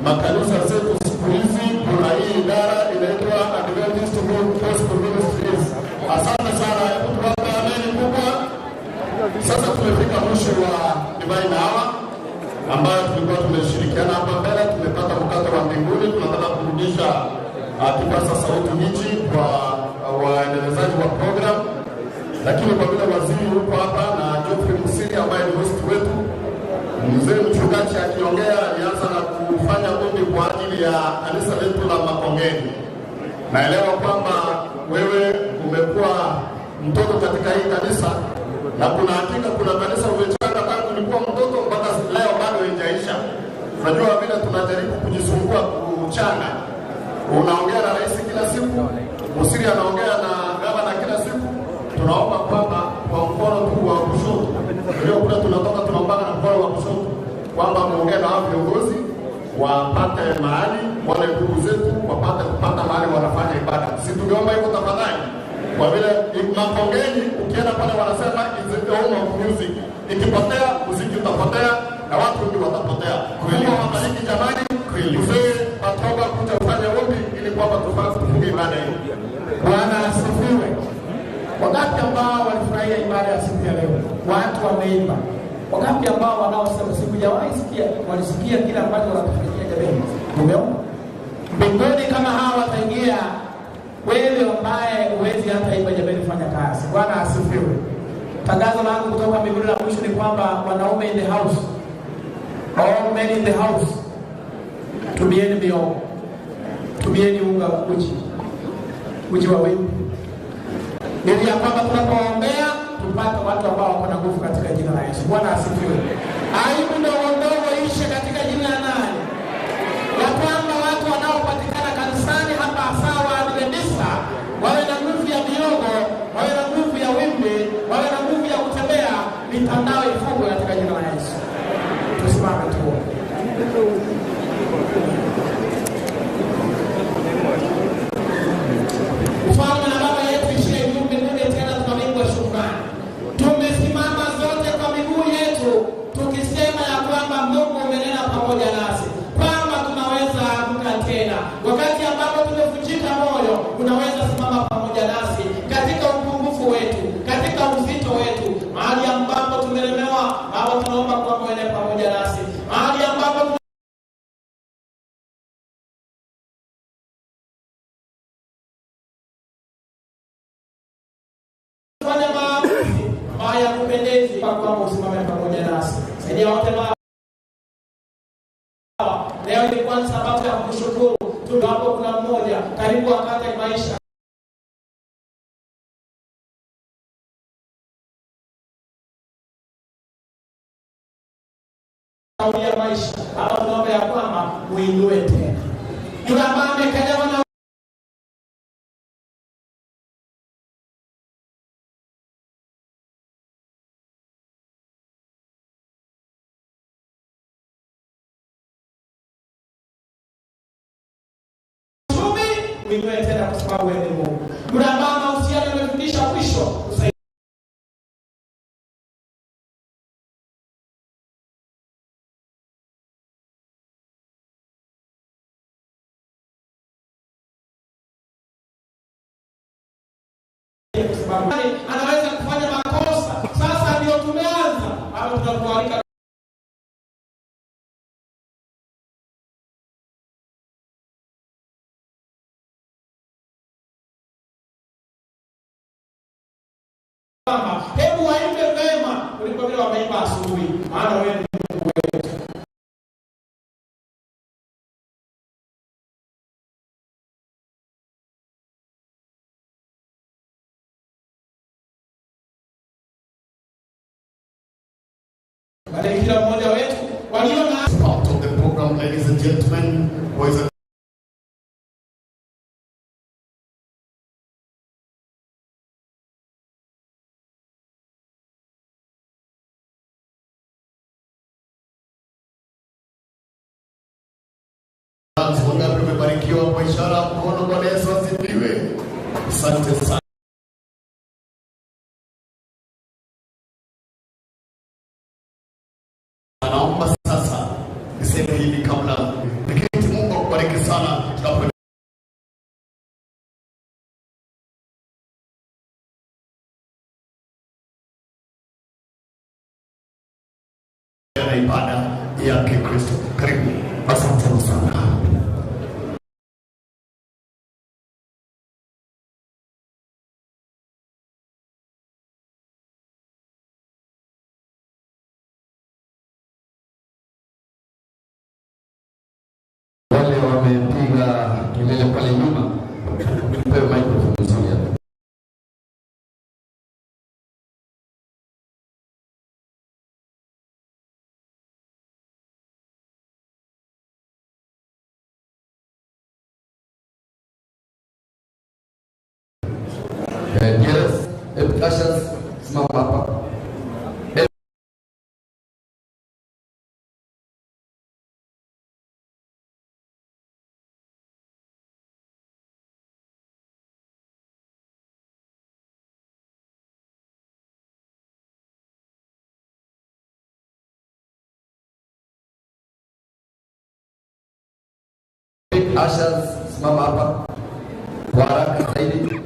makanisa zetu siku hizi. Kuna hii idara inaitwa Adventist World Gospel Ministries. Asante sana, tuwape ameni kubwa. Sasa tumefika mwisho wa Divine Hour ambayo tulikuwa tumeshirikiana hapa mbele. Tumepata mkate wa mbinguni, tunataka kurudisha kipaza sauti hichi kwa waendelezaji wa program, lakini kwa vile waziri yupo hapa na Geoffrey Musiri ambaye ni host wetu, mzee mchungaji akiongea alianza na kufanya ombi kwa ajili ya kanisa letu la Makongeni. Naelewa kwamba wewe umekuwa mtoto katika hii kanisa, na kuna hakika kuna kanisa umechanga tangu ulikuwa mtoto mpaka leo bado haijaisha. Unajua vile tunajaribu kujisumbua kuchanga. Unaongea na rais kila siku, Musiri anaongea na gavana kila siku. Tunaomba kwamba kwa mkono tu wa kushoto, ndio kule tunatoka tunaomba na mkono wa kushoto kwamba muongee na hao viongozi wapate mahali, wale ndugu zetu wapate kupata mahali wanafanya ibada. Sisi tungeomba hivyo tafadhali. Kwa vile Makongeni ukienda pale wanasema is the home of music. Ikipotea muziki utapotea na watu wengi watapotea. Mungu awabariki jamani. Mzee Patoba kuja ufanye ombi ili kwamba tufunge ibada hii. Bwana asifiwe. Wangapi ambao walifurahia ibada ya siku ya leo? Watu wameimba. Wangapi ambao wanaosema sikujawahi sikia, walisikia kila ambacho wanatufikia jamii? Umeona? Mbinguni kama hawa wataingia, wewe ambaye huwezi hata imba jamii fanya kazi. Bwana asifiwe. Tangazo langu kutoka mbinguni la mwisho ni kwamba wanaume in the house, all men in the house, tumieni miogo, tumieni unga uji wa wimbi, ili ya kwamba tunapoombea tupate watu ambao wako na nguvu katika jina la Yesu. Bwana asifiwe. Aibu ndogo ndogo ishe katika jina la nani? Ya kwamba watu wanaopatikana kanisani hapa sawa Adventista wawe na nguvu ya miogo, wawe na nguvu ya wimbi, wawe na nguvu ya kutembea, mitandao ifungwe katika jina la Yesu. Tusimame tu. Mfalme na Baba yetu ishiye juu mbinguni, tena tunamwomba shukrani. Tumesimama zote kwa miguu yetu tukisema ya kwamba Mungu umenena pamoja nasi, kwamba tunaweza amka tena wakati ambapo tumevunjika moyo, hayakupendezi kwa kwamba usimame pamoja nasi. Saidia wote Baba. Leo ni kwa sababu ya kushukuru. Tunapo kuna mmoja karibu akate maisha. Ya maisha. Hapa tunaomba ya kwamba muinue tena. Tunamame kanyama na muinue tena kwa sababu wewe ni Mungu. Tunamama usiane umefundisha mwisho. Anaweza kufanya makosa. Sasa ndio tumeanza. Hapo tunakualika mama, hebu waimbe vema kuliko vile wameimba asubuhi. Maana wewe ni Mungu wetu. Kila mmoja wetu walio na part of the program, ladies and gentlemen, boys and wangapi umebarikiwa kwa ishara mkono. Bwana Yesu asifiwe. Asante sana. Naomba sasa niseme hivi kabla niketi. Mungu akubariki sana tunapo na ibada ya Kikristo. Karibu. Asante sana. Wale wamepiga kelele pale nyuma, tupewe microphone nzuri hapa. Yes, Ushers, simama hapa. Ushers, simama hapa kwa haraka zaidi.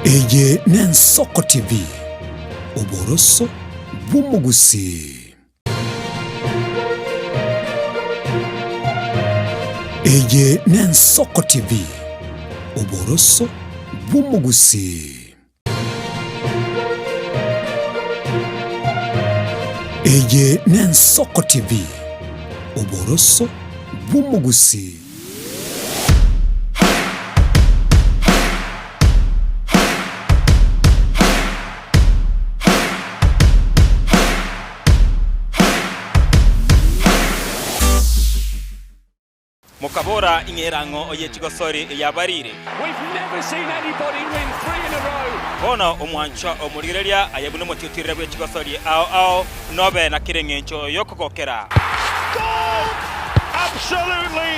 Eye Nensoko TV Oboroso Bumugusi. Eye Nensoko TV Oboroso Bumugusi. Eye Nensoko TV Oboroso Bumugusi. Mukabora ingerango oye chigosori ya barire. We've never seen anybody win 3 in a row. Bono omwancho omurigereria ayebune motitire bwe chigosori ao nobe na kirengencho yokokokera. Goal! Absolutely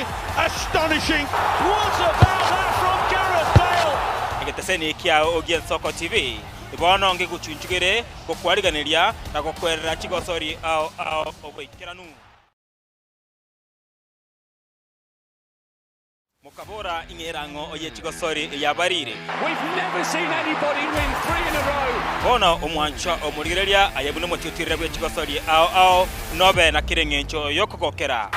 astonishing. What about that from Gareth Bale? Egeteseni kia Ogien Soko TV. Bono nge guchunchugere kokwariganiria na kokwerera chigosori ao obwikiranu. mukabora ingerango oye chigosori ya barire. We've never seen anybody win 3 in a row. Bono omwancha omurigereria ayebune motiotirira bwe chigosori ao nobe na kirengencho yokogokera.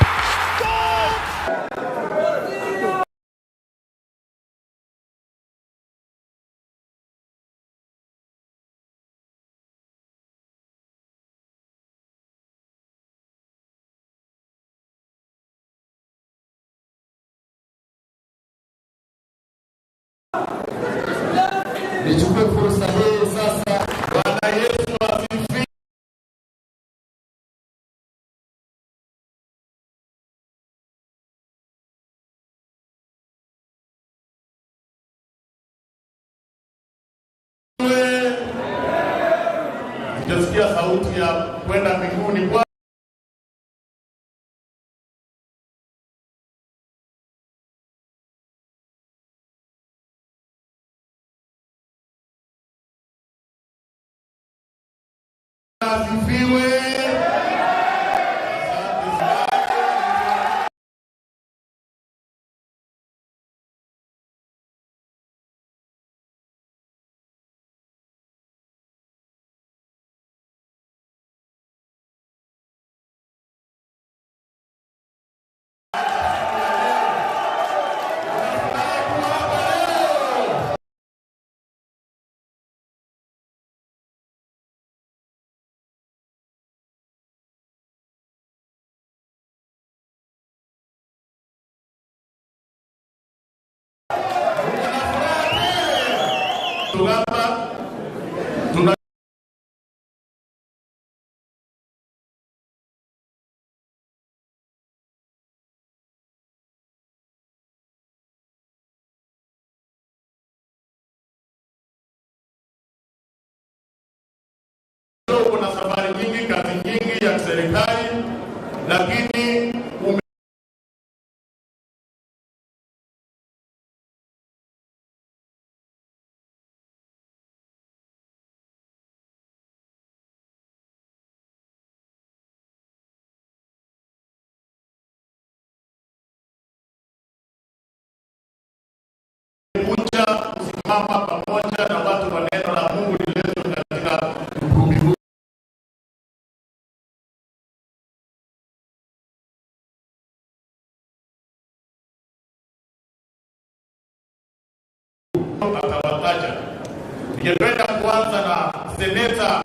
Nichukue fursa hii sasa, Bwana Yesu asifiwe. Tutasikia sauti ya kwenda mbinguni kwa asifiwe. Kuna safari nyingi, kazi nyingi ya serikali, lakini kuja kusimama pamoja na watu wa neno la Mungu liletwe katika ukumbi huu. Atawataja. Ningependa kuanza na seneta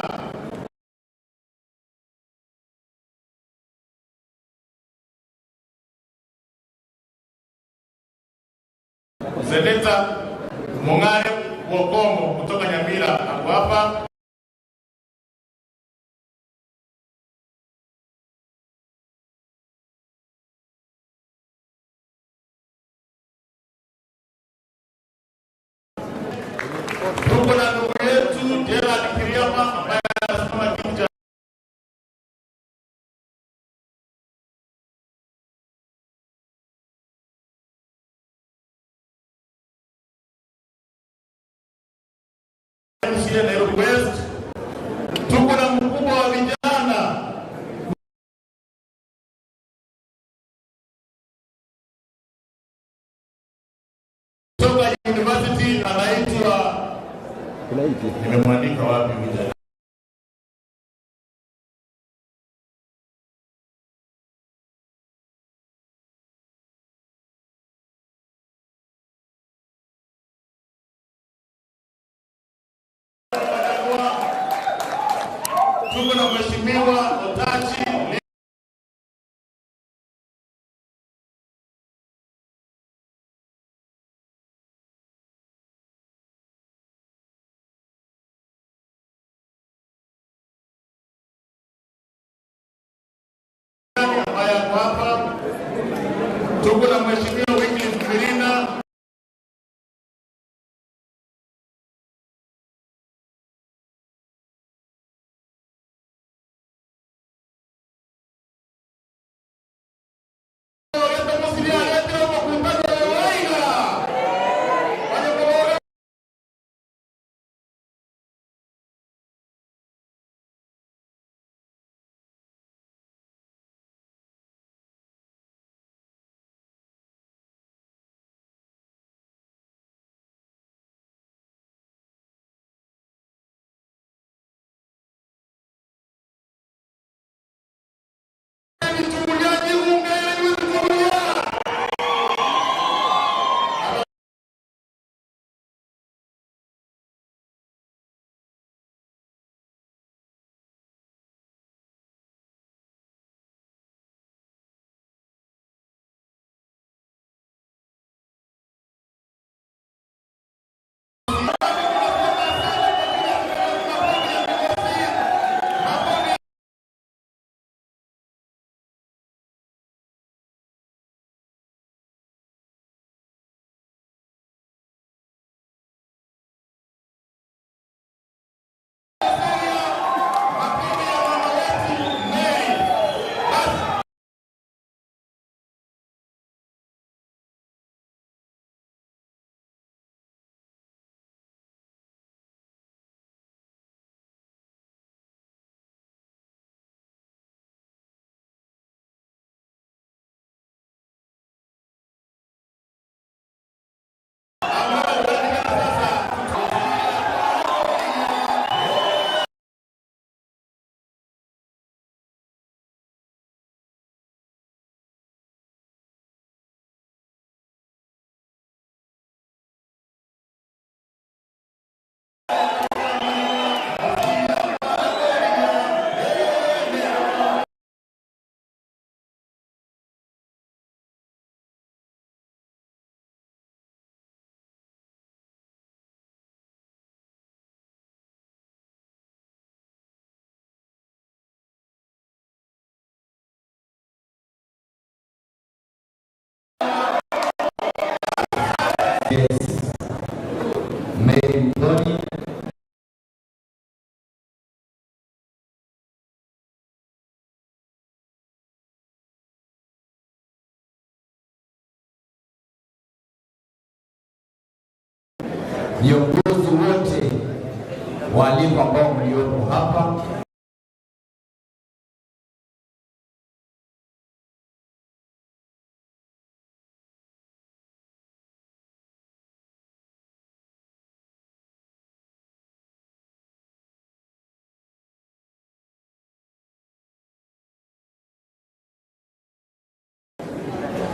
Mongare Wokomo kutoka Nyamira ako hapa. Tuko na ndugu yetu Gerald Kiriama ambaye anasimama kiti cha Nairobi West. Tuko na mkubwa wa vijana kutoka university anaitwa, nimemwandika wapi vijana, tuko na mheshimiwa Otachi ambaye ako hapa, tuko na mheshimiwa Wycliffe Mirina Mary Mtoni, viongozi wote, walimu ambao mliopo hapa,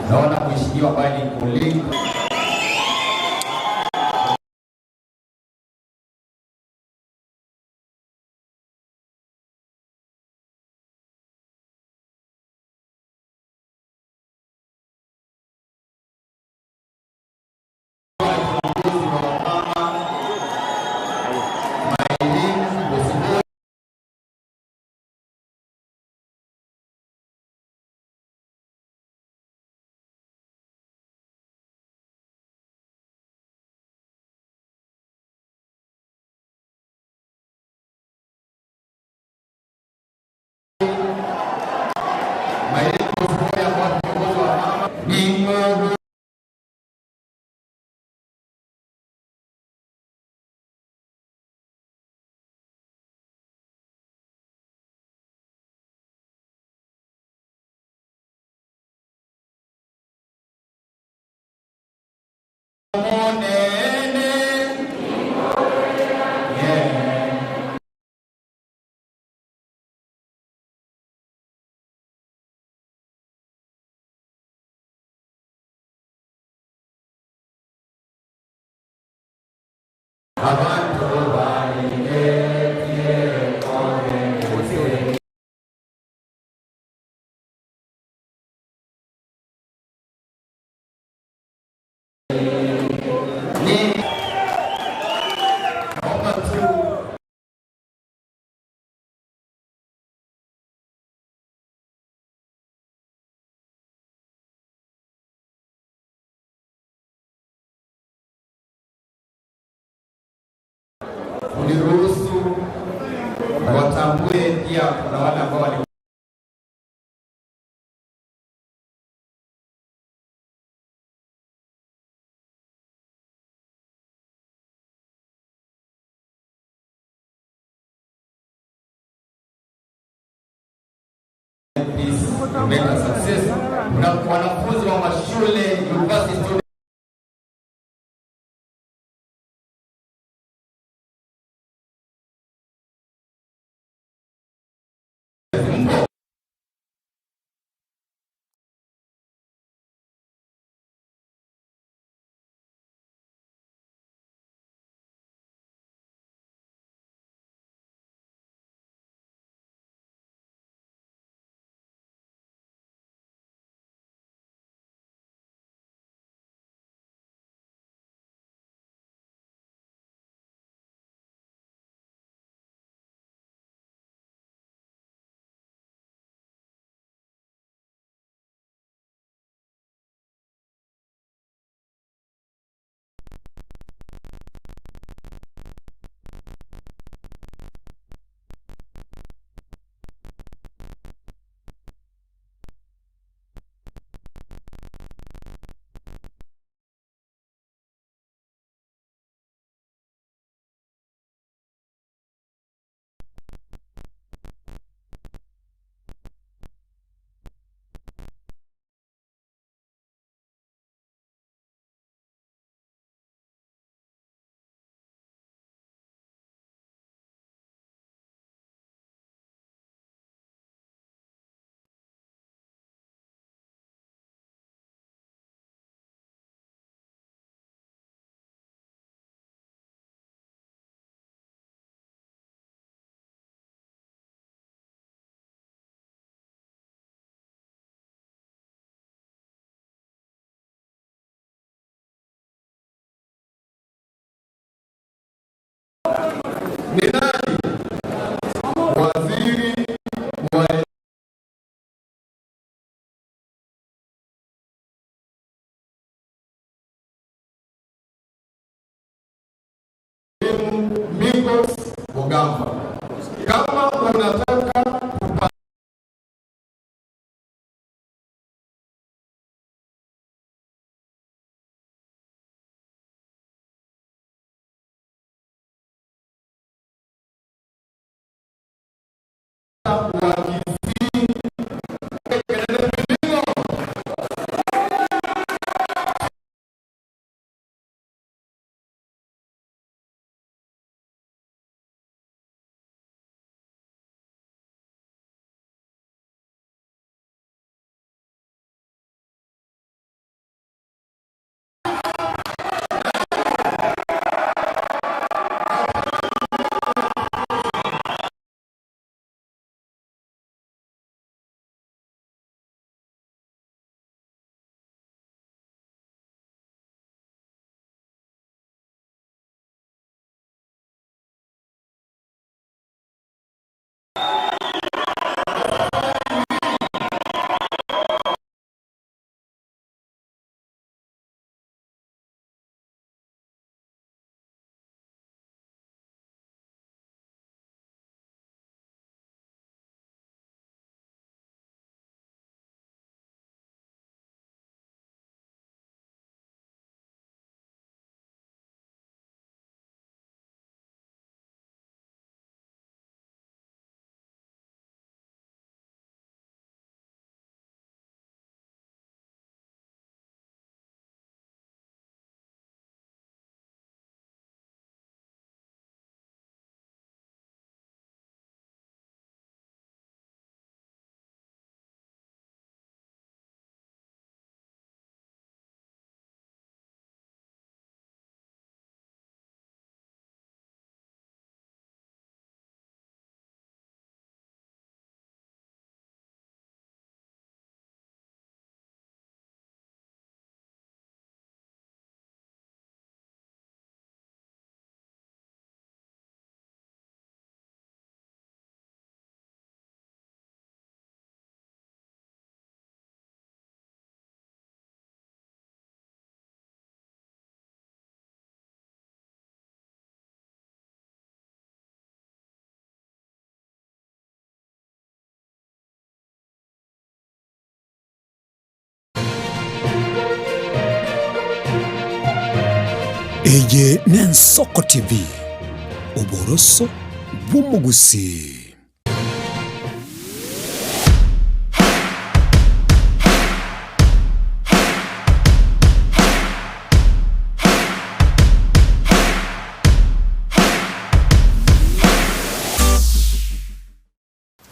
naona mheshimiwa ambaye ni colleague uniruhusu watambue pia kuna wale ambao wali success. Kuna wanafunzi wa mashule university Mgamba. Kama unataka Eye Nensoko TV, Oboroso bw'umugusi.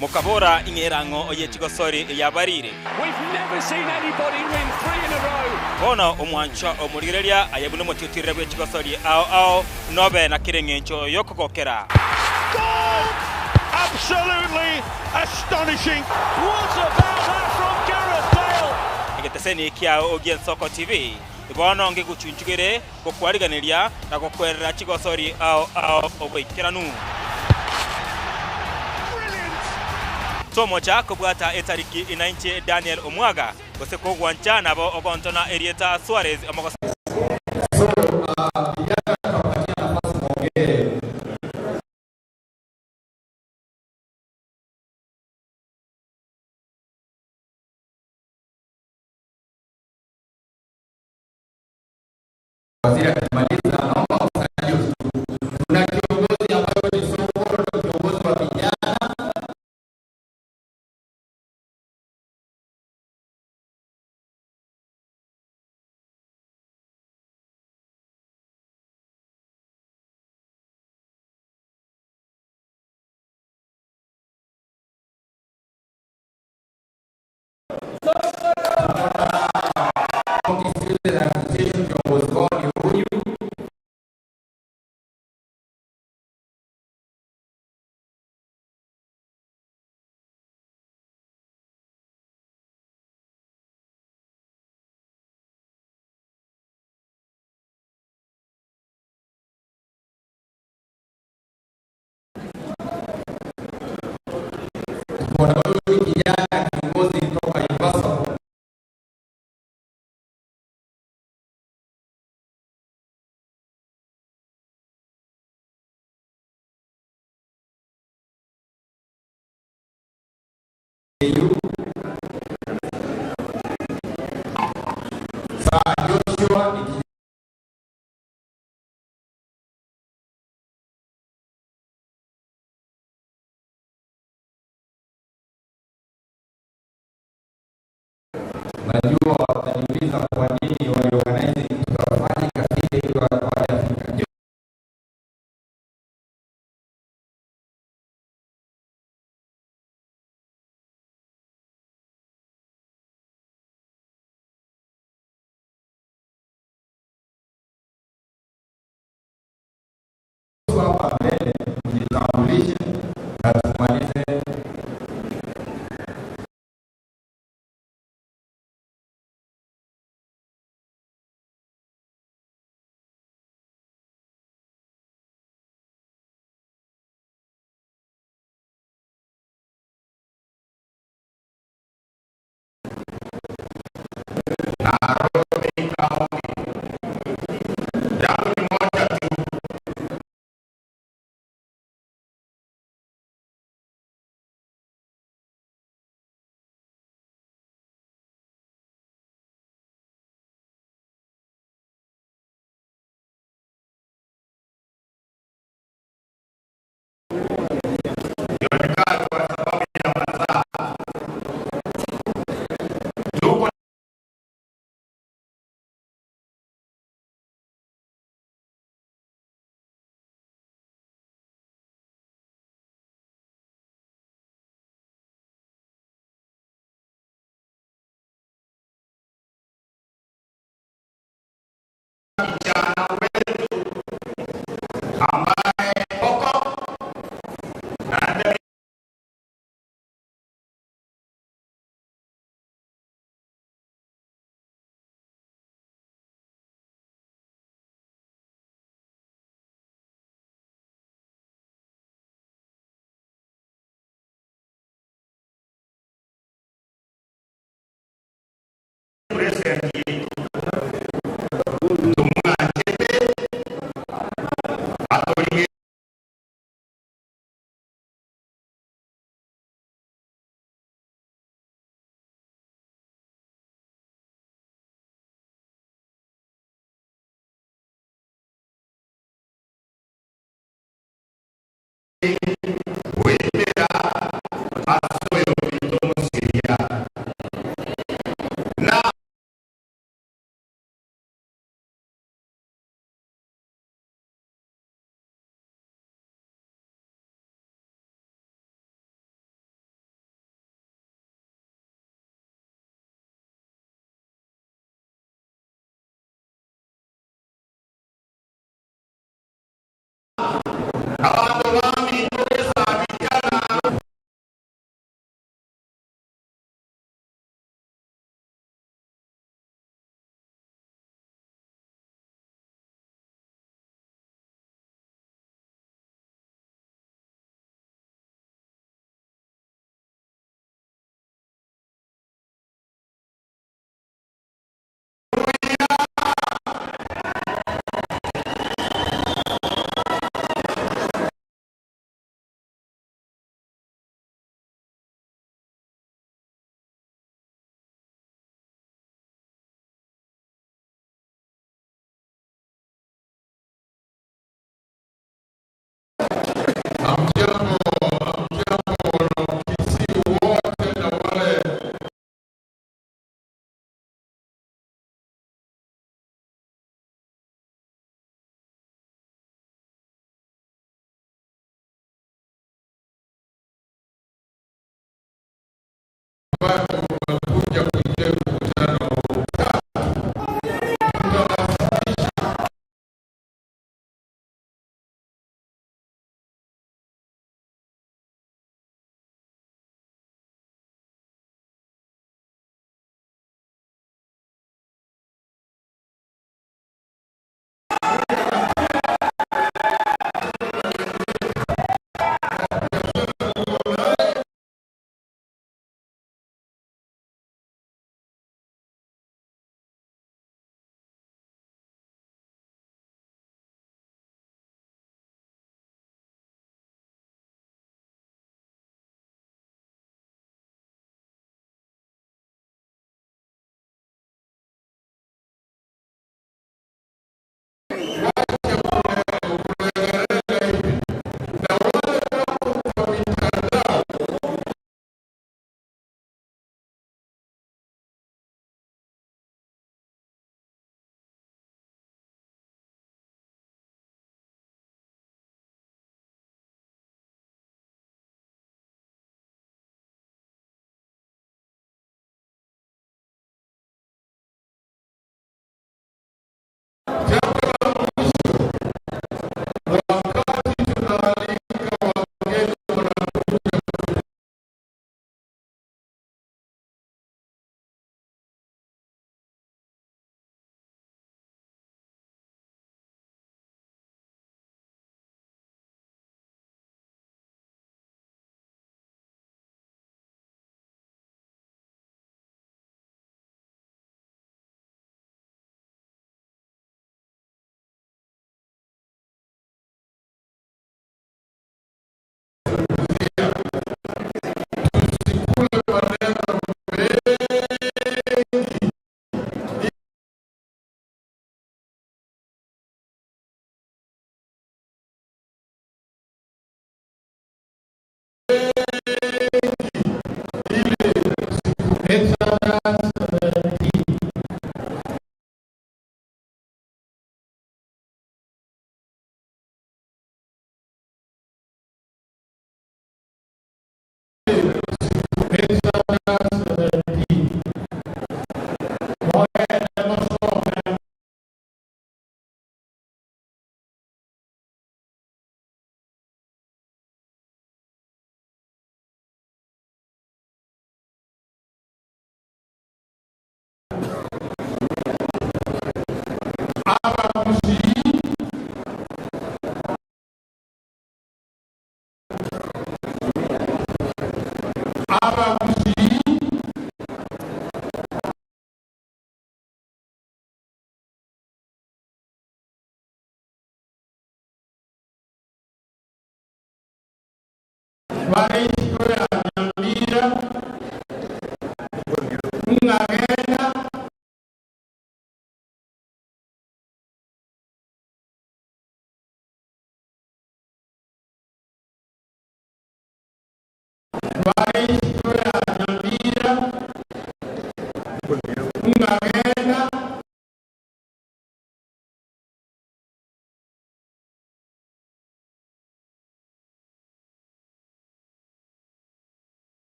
Mukabora ingerango oye Chigosori yabarire. We've never seen anybody win 3 in a row. Bona omwancho omurigereria ayebune motitire bwe Chigosori ao nobe na kirengencho yokokokera. Goal! Absolutely astonishing. What about that from Gareth Bale? Ngeteseni kia Ogien Soko TV. Bono nge guchunchugere kokwariganiria na kokwerera Chigosori ao obwikiranu. Somo cha kubwata etariki 9 Daniel Omwaga goseko gwancha nabo ogontona Erieta Suarez amoko Waziri akimaliza naomba usajili. Tuna kiongozi ambaye ni Sokoro, kiongozi wa vijana. Najua wataniuliza kwa nini waliorganize tutafanya kafika ili wajafika. Hapa mbele tujitambulishe na tumalize.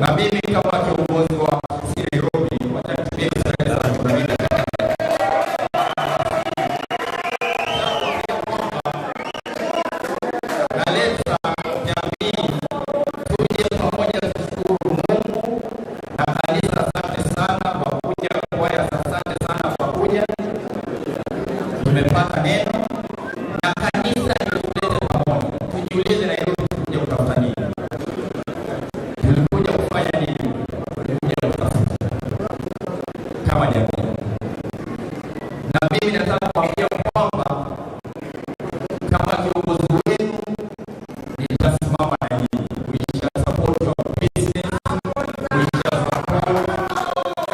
Na mimi kama kiongozi wa Nairobi watatumia serikali za Tanzania naleta jamii tuje pamoja tushukuru Mungu na kanisa. Asante sana kwa kuja, kwaya asante sana kwa kuja, tumepata neno na kanisa litulete pamoja. Tujiulize Nairobi tukuja kutafuta nini? Tulikuja kufanya nini? Tulikuja kutafuta kama jamii. Na mimi nataka kuambia kwamba kama kiongozi wenu nitasimama na nyinyi. We shall support your business. We shall support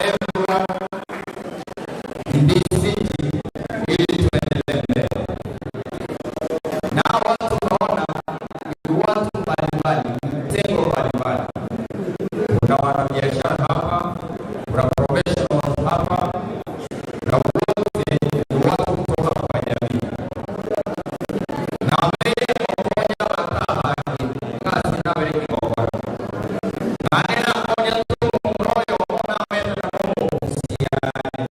everyone in this city ili tuendelee mbele. Na watu unaona ni watu mbalimbali, mtengo mbalimbali. Kuna wanabiashara hapa, kuna professionals hapa, na wote ni watu kutoka kwa jamii. Na mbele pamoja wataha kazi na wele kwa na nena moja tu mroyo ona mbele na Mungu siani.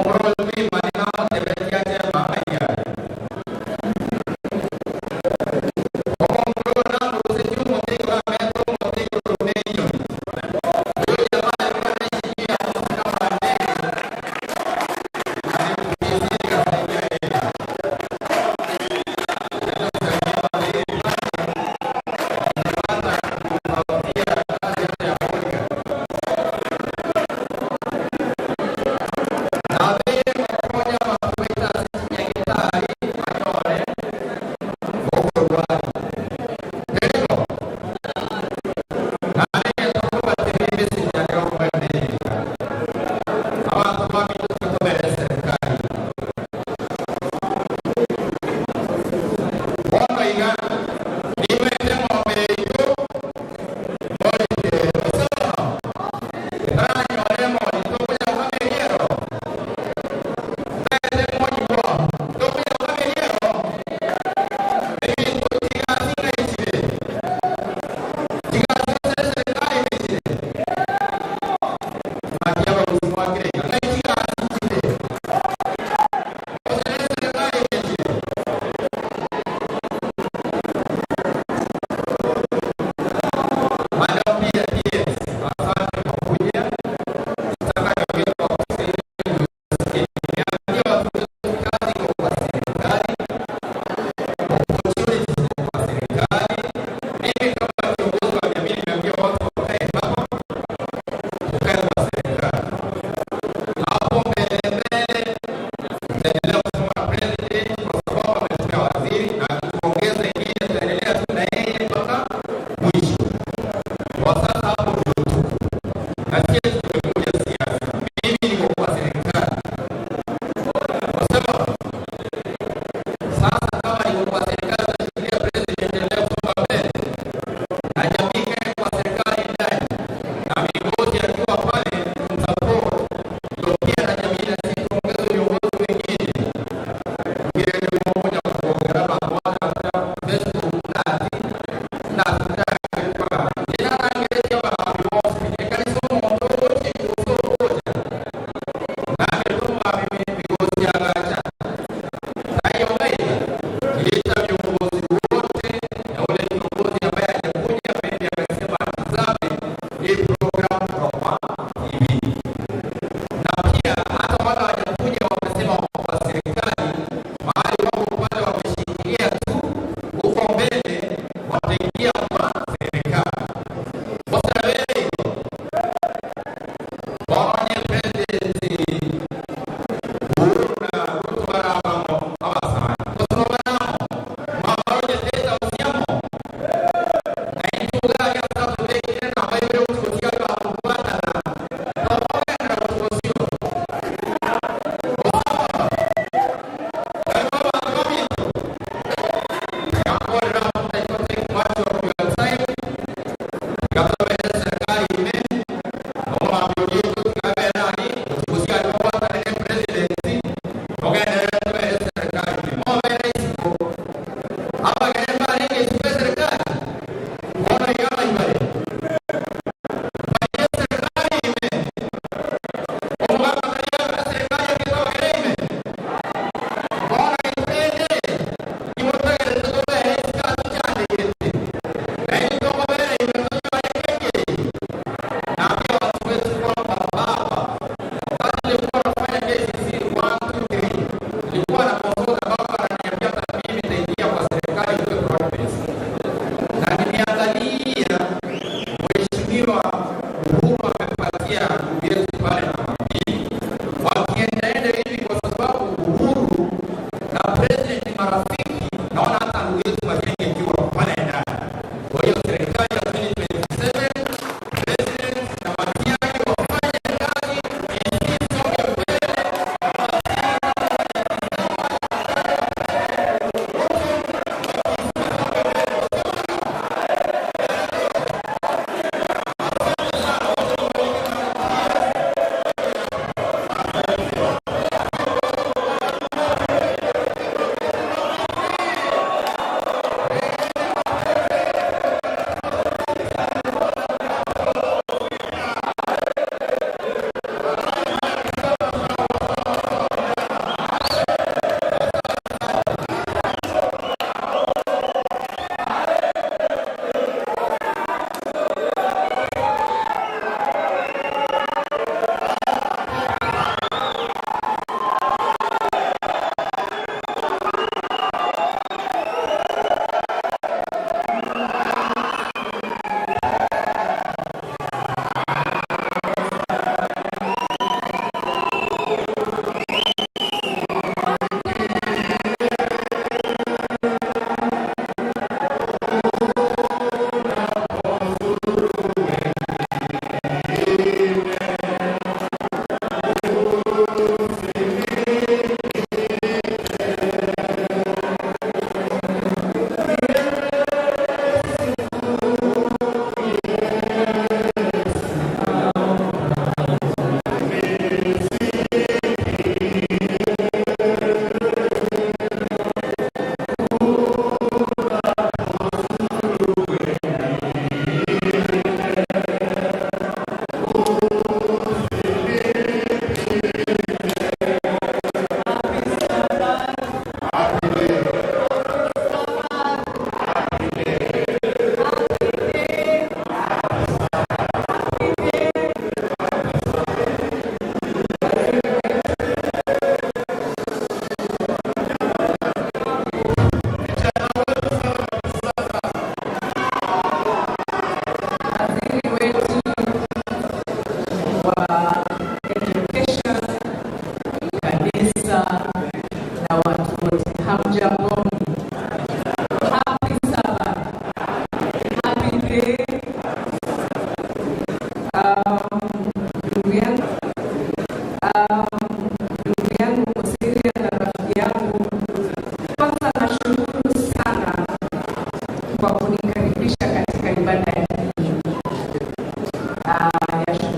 Mroyo mima ni nao tebelea jema haya. Mroyo na usijumu tigo na meto motigo rumeyo.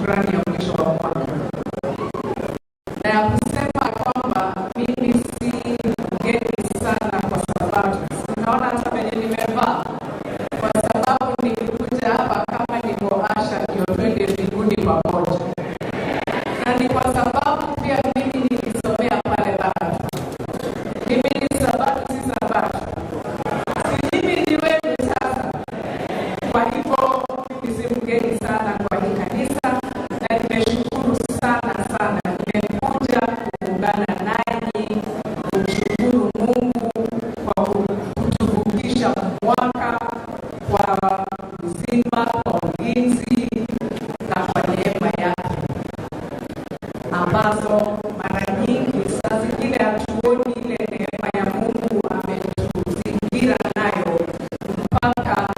shukrani ya mwisho wa mwaka. Na ya kusema kwamba mimi si mgeni sana kwa sababu naona hata venye nimevaa, kwa sababu nilikuja hapa kama niko Asha ndio twende mbinguni pamoja. Na ni kwa sababu pia mimi nilisomea pale baba. Mimi ni sababu si sababu. Si mimi ni wewe sasa. Kwa hivyo si mgeni sana kwa hii kanisa na nimeshukuru sana sana. Nimekuja kuungana nanyi kumshukuru Mungu kwa kutuvukisha mwaka kwa uzima, kwa ulinzi na kwa neema yake ambazo mara nyingi saa zingine hatuoni ile neema ya Mungu ametuzingira nayo, mpaka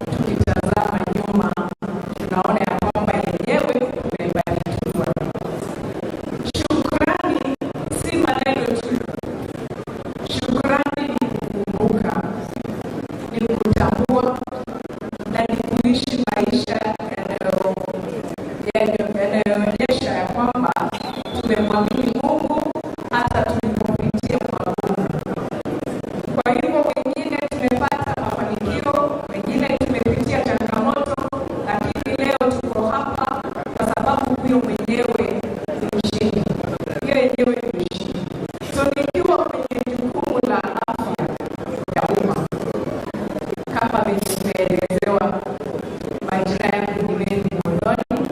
tukitazama nyuma tunaona ya kwamba yenyewe tumebarikiwa. Shukrani si maneno tu. Shukrani ni kukumbuka, ni kutambua na ni kuishi maisha yanayoonyesha ya kwamba tumemwamini Mungu hata tulipopitia magumu. Kwa hivyo wengine tumepata mafanikio, wengine tumepitia changamoto, lakini leo tuko hapa kwa sababu huyo mwenyewe ni mshindi. Hiyo yenyewe ni mshindi. So nikiwa kwenye jukumu la afya ya umma, kama tumeelezewa, majina yangu ni Mary Mondoni.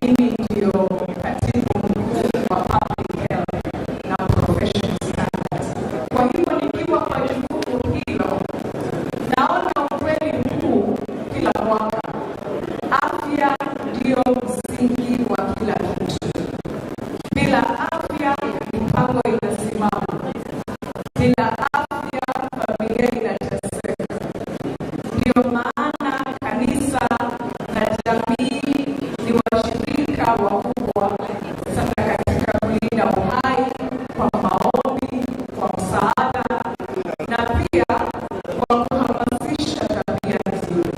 Mimi ndio katibu mkuu wa Public Health na Professional Standards. Kwa hivyo nikiwa kwa jukumu hilo, naona ukweli mkuu kila mwaka. Afya ndio msingi wa kila kitu. Bila afya mipango inasimama. Bila afya familia inateseka. Ndio maana kanisa na jamii ni washirika wakubwa sana katika kulinda uhai kwa maombi, kwa msaada na pia kwa kuhamasisha tabia nzuri.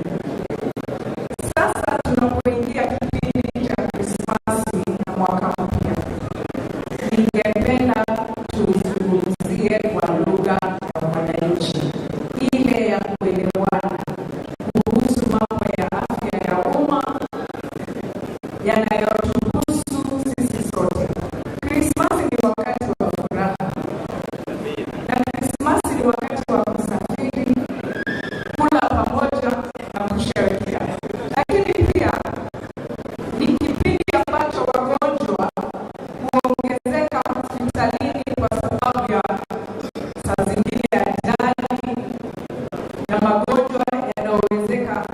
Sasa tunapoingia kipindi cha Krismasi na mwaka mpya, ningependa tuzungumzie kwa lugha ya wananchi, ile ya kuelewana kuhusu mambo ya afya ya umma yanayotuhusu sisi sote. Krismasi ni wakati wa furaha, na Krismasi ni wakati wa kusafiri, kula pamoja na kusherehekea. Lakini pia ni kipindi ambacho wagonjwa huongezeka hospitalini kwa sababu ya saa zingine ajali na magonjwa yanayoongezeka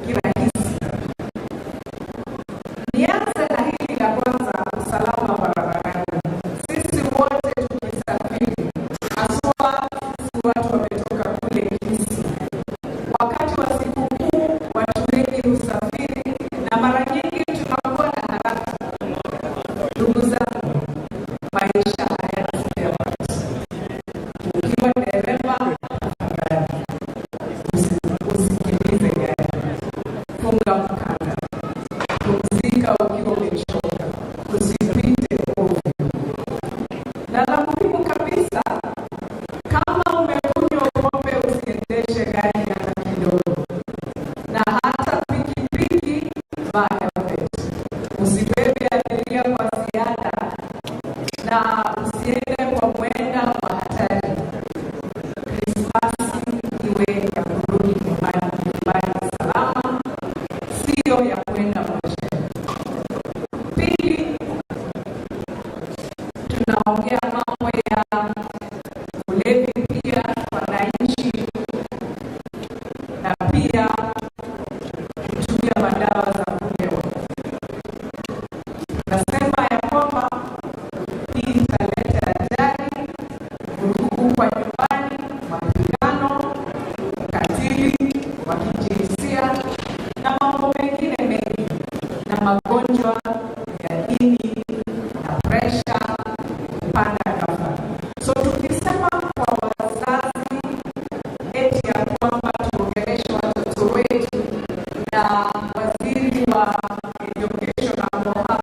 kirahisi. Nianze na hili la kwanza, usalama barabarani. Sisi wote tukisafiri, haswa sisi watu wametoka kule Kisii, wakati wa sikukuu watu wengi husafiri na mara nyingi tunakuwa na haraka. Ndugu zangu, maisha haya si watu. Ukiwa dereva, tafadhali usikimbize gari, funga mkanda, pumzika ukiwa umechoka, usipite ovyo. Na la muhimu kabisa, kama umekunywa pombe usiendeshe gari hata kidogo, na hata pikipiki vaa helmet. Usibebe abiria kwa ziada na usiende kwa mwenda wa hatari. Krismasi iwe ya kurudi nyumbani salama, sio ya kwenda mocheni. Pili, tunaongea mambo ya ulevi pia wananchi, na pia kutumia madawa za kulevya. Nasema ya kwamba hii italeta ajali, vurugu kwa nyumbani, mapigano, ukatili wa kijinsia na mambo mengine mengi, na magonjwa ya ini na presha kupanda ghafla. So tukisema kwa wazazi eti ya kwamba tuongeleshe watoto wetu, na waziri wa education ambao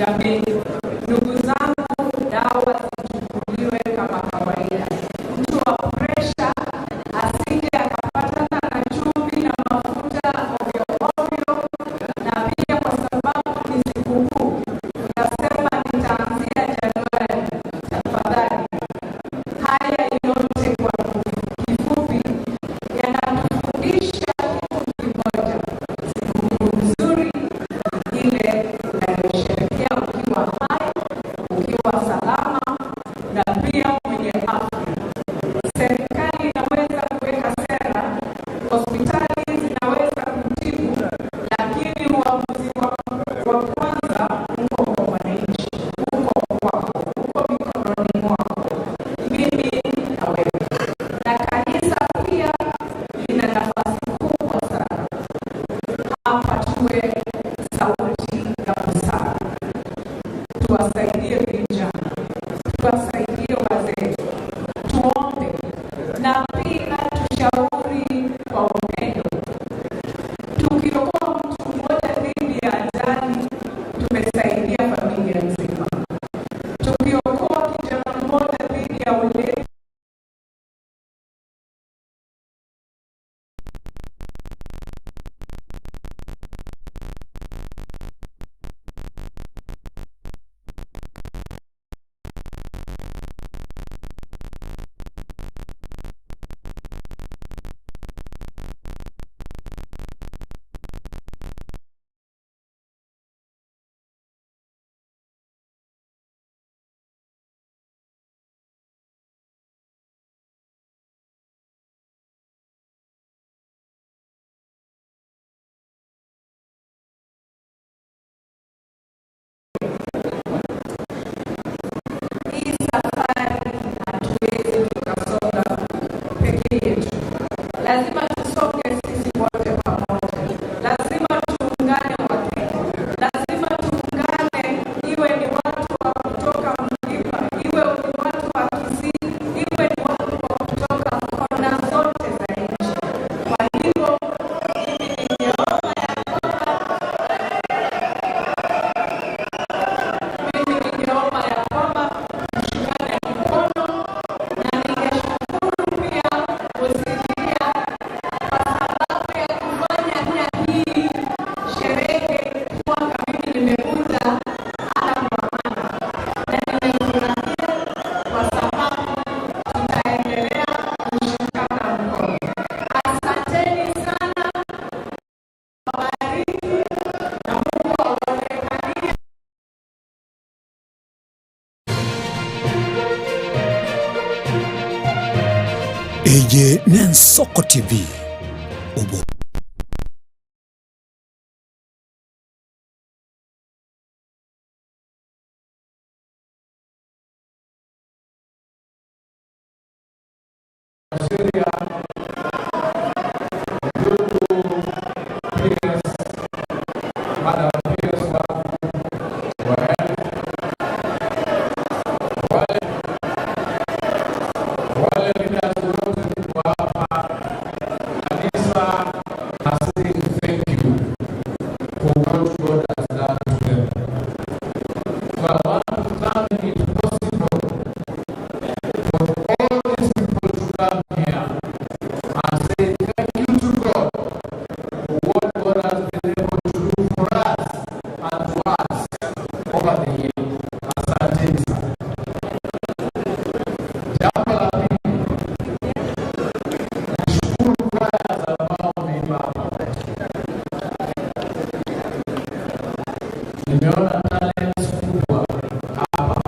jamii. Ndugu zangu, dawa zichukuliwe kama kawaida. Mtu wa presha asije akapatana na chumvi na mafuta ovyo ovyo, na pia kwa sababu ni sikukuu, nasema nitaanzia Januari. Tafadhali, haya yote kwa kifupi yanatufundisha kitu kimoja: sikukuu nzuri ile unayosherehekea ukiwa hai, ukiwa salama na pia mwenye afya. Serikali inaweza kuweka sera, hospitali zinaweza kutibu, lakini uamuzi wa kwanza uko kwa wananchi, uko kwako, uko mikononi mwako, mimi na wewe. Na kanisa pia lina nafasi kubwa sana hapa. Tuwe sauti ya busara, tuwasaidie vijana, tuwasaidie wazee, tuombe na pia tushauri kwa upendo. Tukiokoa mtu mmoja dhidi ya ajali, tumesaidia familia nzima. Tukiokoa kijana mmoja dhidi ya ulevi, hii safari hatuwezi tukasonga peke yetu. Lazima tusonge sisi wote pamoja. Lazima tuungane Wakenya. Lazima tuungane, iwe ni watu wa kutoka Mlima, iwe ni watu wa Kisii, iwe ni watu wa kutoka kona zote za nchi. Kwa hivyo mimi ningeomba ya kwamba tushikane mkono, na ningeshukuru pia kusikia kwa sababu ya kufanya hii sherehe mwaka. Mimi nimekuja ana kwa ana na nimefurahia kwa sababu tutaendelea kushikana mkono. Asanteni sana, wabariki na Mungu awaonekanie. Eye Nensoko TV. Ubo. Nimeona talents kubwa hapa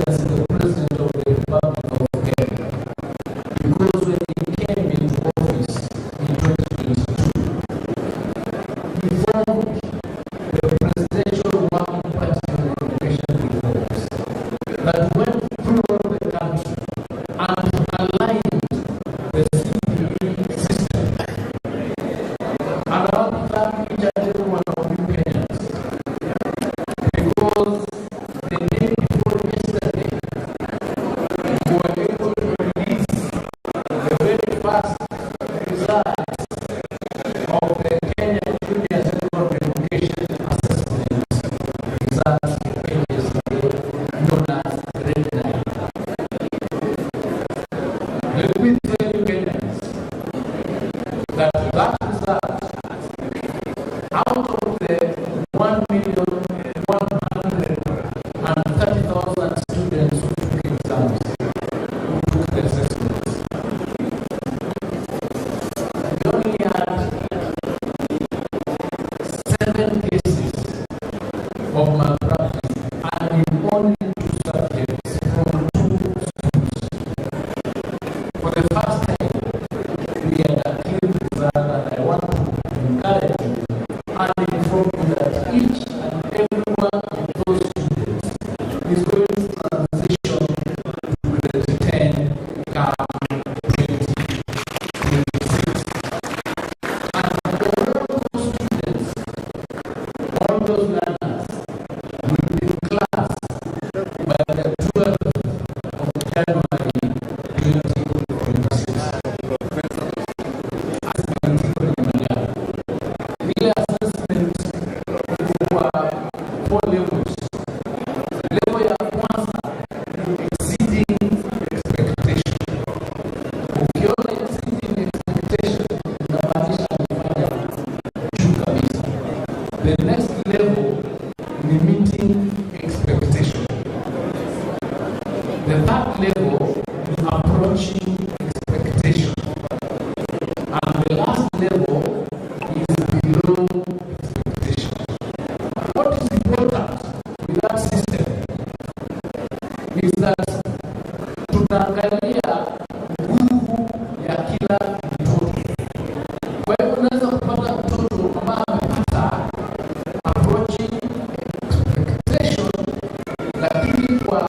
as the President of the Republic of Kenya. Because when he came into office in 2022, he formed the Presidential Working Party on Education Reforms that went through the country and aligned the CBE system. And I want to thank each and every one of you Kenyans, because the day before yesterday, we were able to release the very first results of the Kenya Junior Secondary Education Assessment results known as Grade 9. Let me tell you Kenyans that result, out of the 1,130,000 students who took exams, who took the assessments, we only had 7 cases of malpractice and in only 2 subjects from 2 schools. For the first time, we had a clean result, and I want to encourage you and inform you that each and every one of those students is going to transition to grade 10 come 2026. And all those students, all those learners will be in class by the 12th of January 2026. Ile assessment kwa 4 levels. Level ya kwanza ni exceeding expectation. Ukiona exceeding expectation inamaanisha umefanya juu kabisa. The next level ni meeting expectation. The third level is approaching expectation. And the last level is below expectation. What is important with that system is that tutaangalia nguvu ya kila mtoto. Kwa hiyo unaweza kupata mtoto ambaye amepata approaching expectation, lakini kwa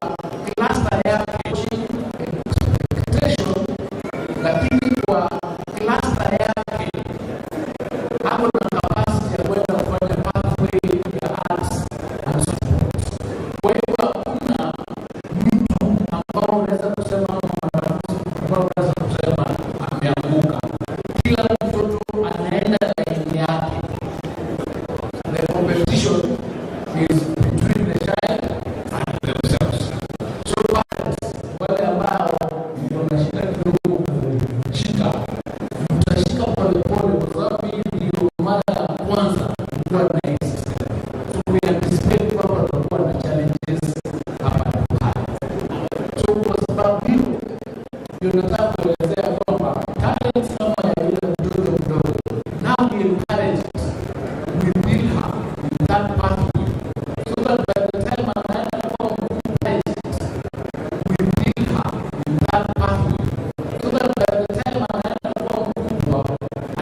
cluster yake expectation, lakini kwa cluster yake hapo na capacity ya kwenda kufanya pathway ya arts and sports. Kwa hiyo hakuna mtu ambao unaweza kusema ambao unaweza kusema ameanguka. Kila mtoto anaenda laini yake. The competition is between the child and themselves. So wale ambao wanashika kidogo kushika, mtashika polepole kwa sababu hii ndio mara ya kwanza kuwa na hii system. So we anticipate kwamba tutakuwa na challenges hapa na pale. So kwa sababu hiyo, ndio nataka kuelezea kwamba talents kama ya yule mtoto mdogo, now we encourage it. We build her in that pathway so that by the time anaenda kwa mkubwa, we build her in that pathway so that by the time anaenda kwa mkubwa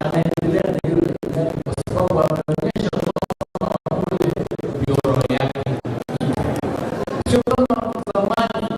anaendelea na yule kwa sababu anaonyesha kwamba kule ndio roho yake. Sio kama zamani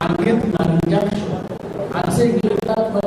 and get an injunction and say give that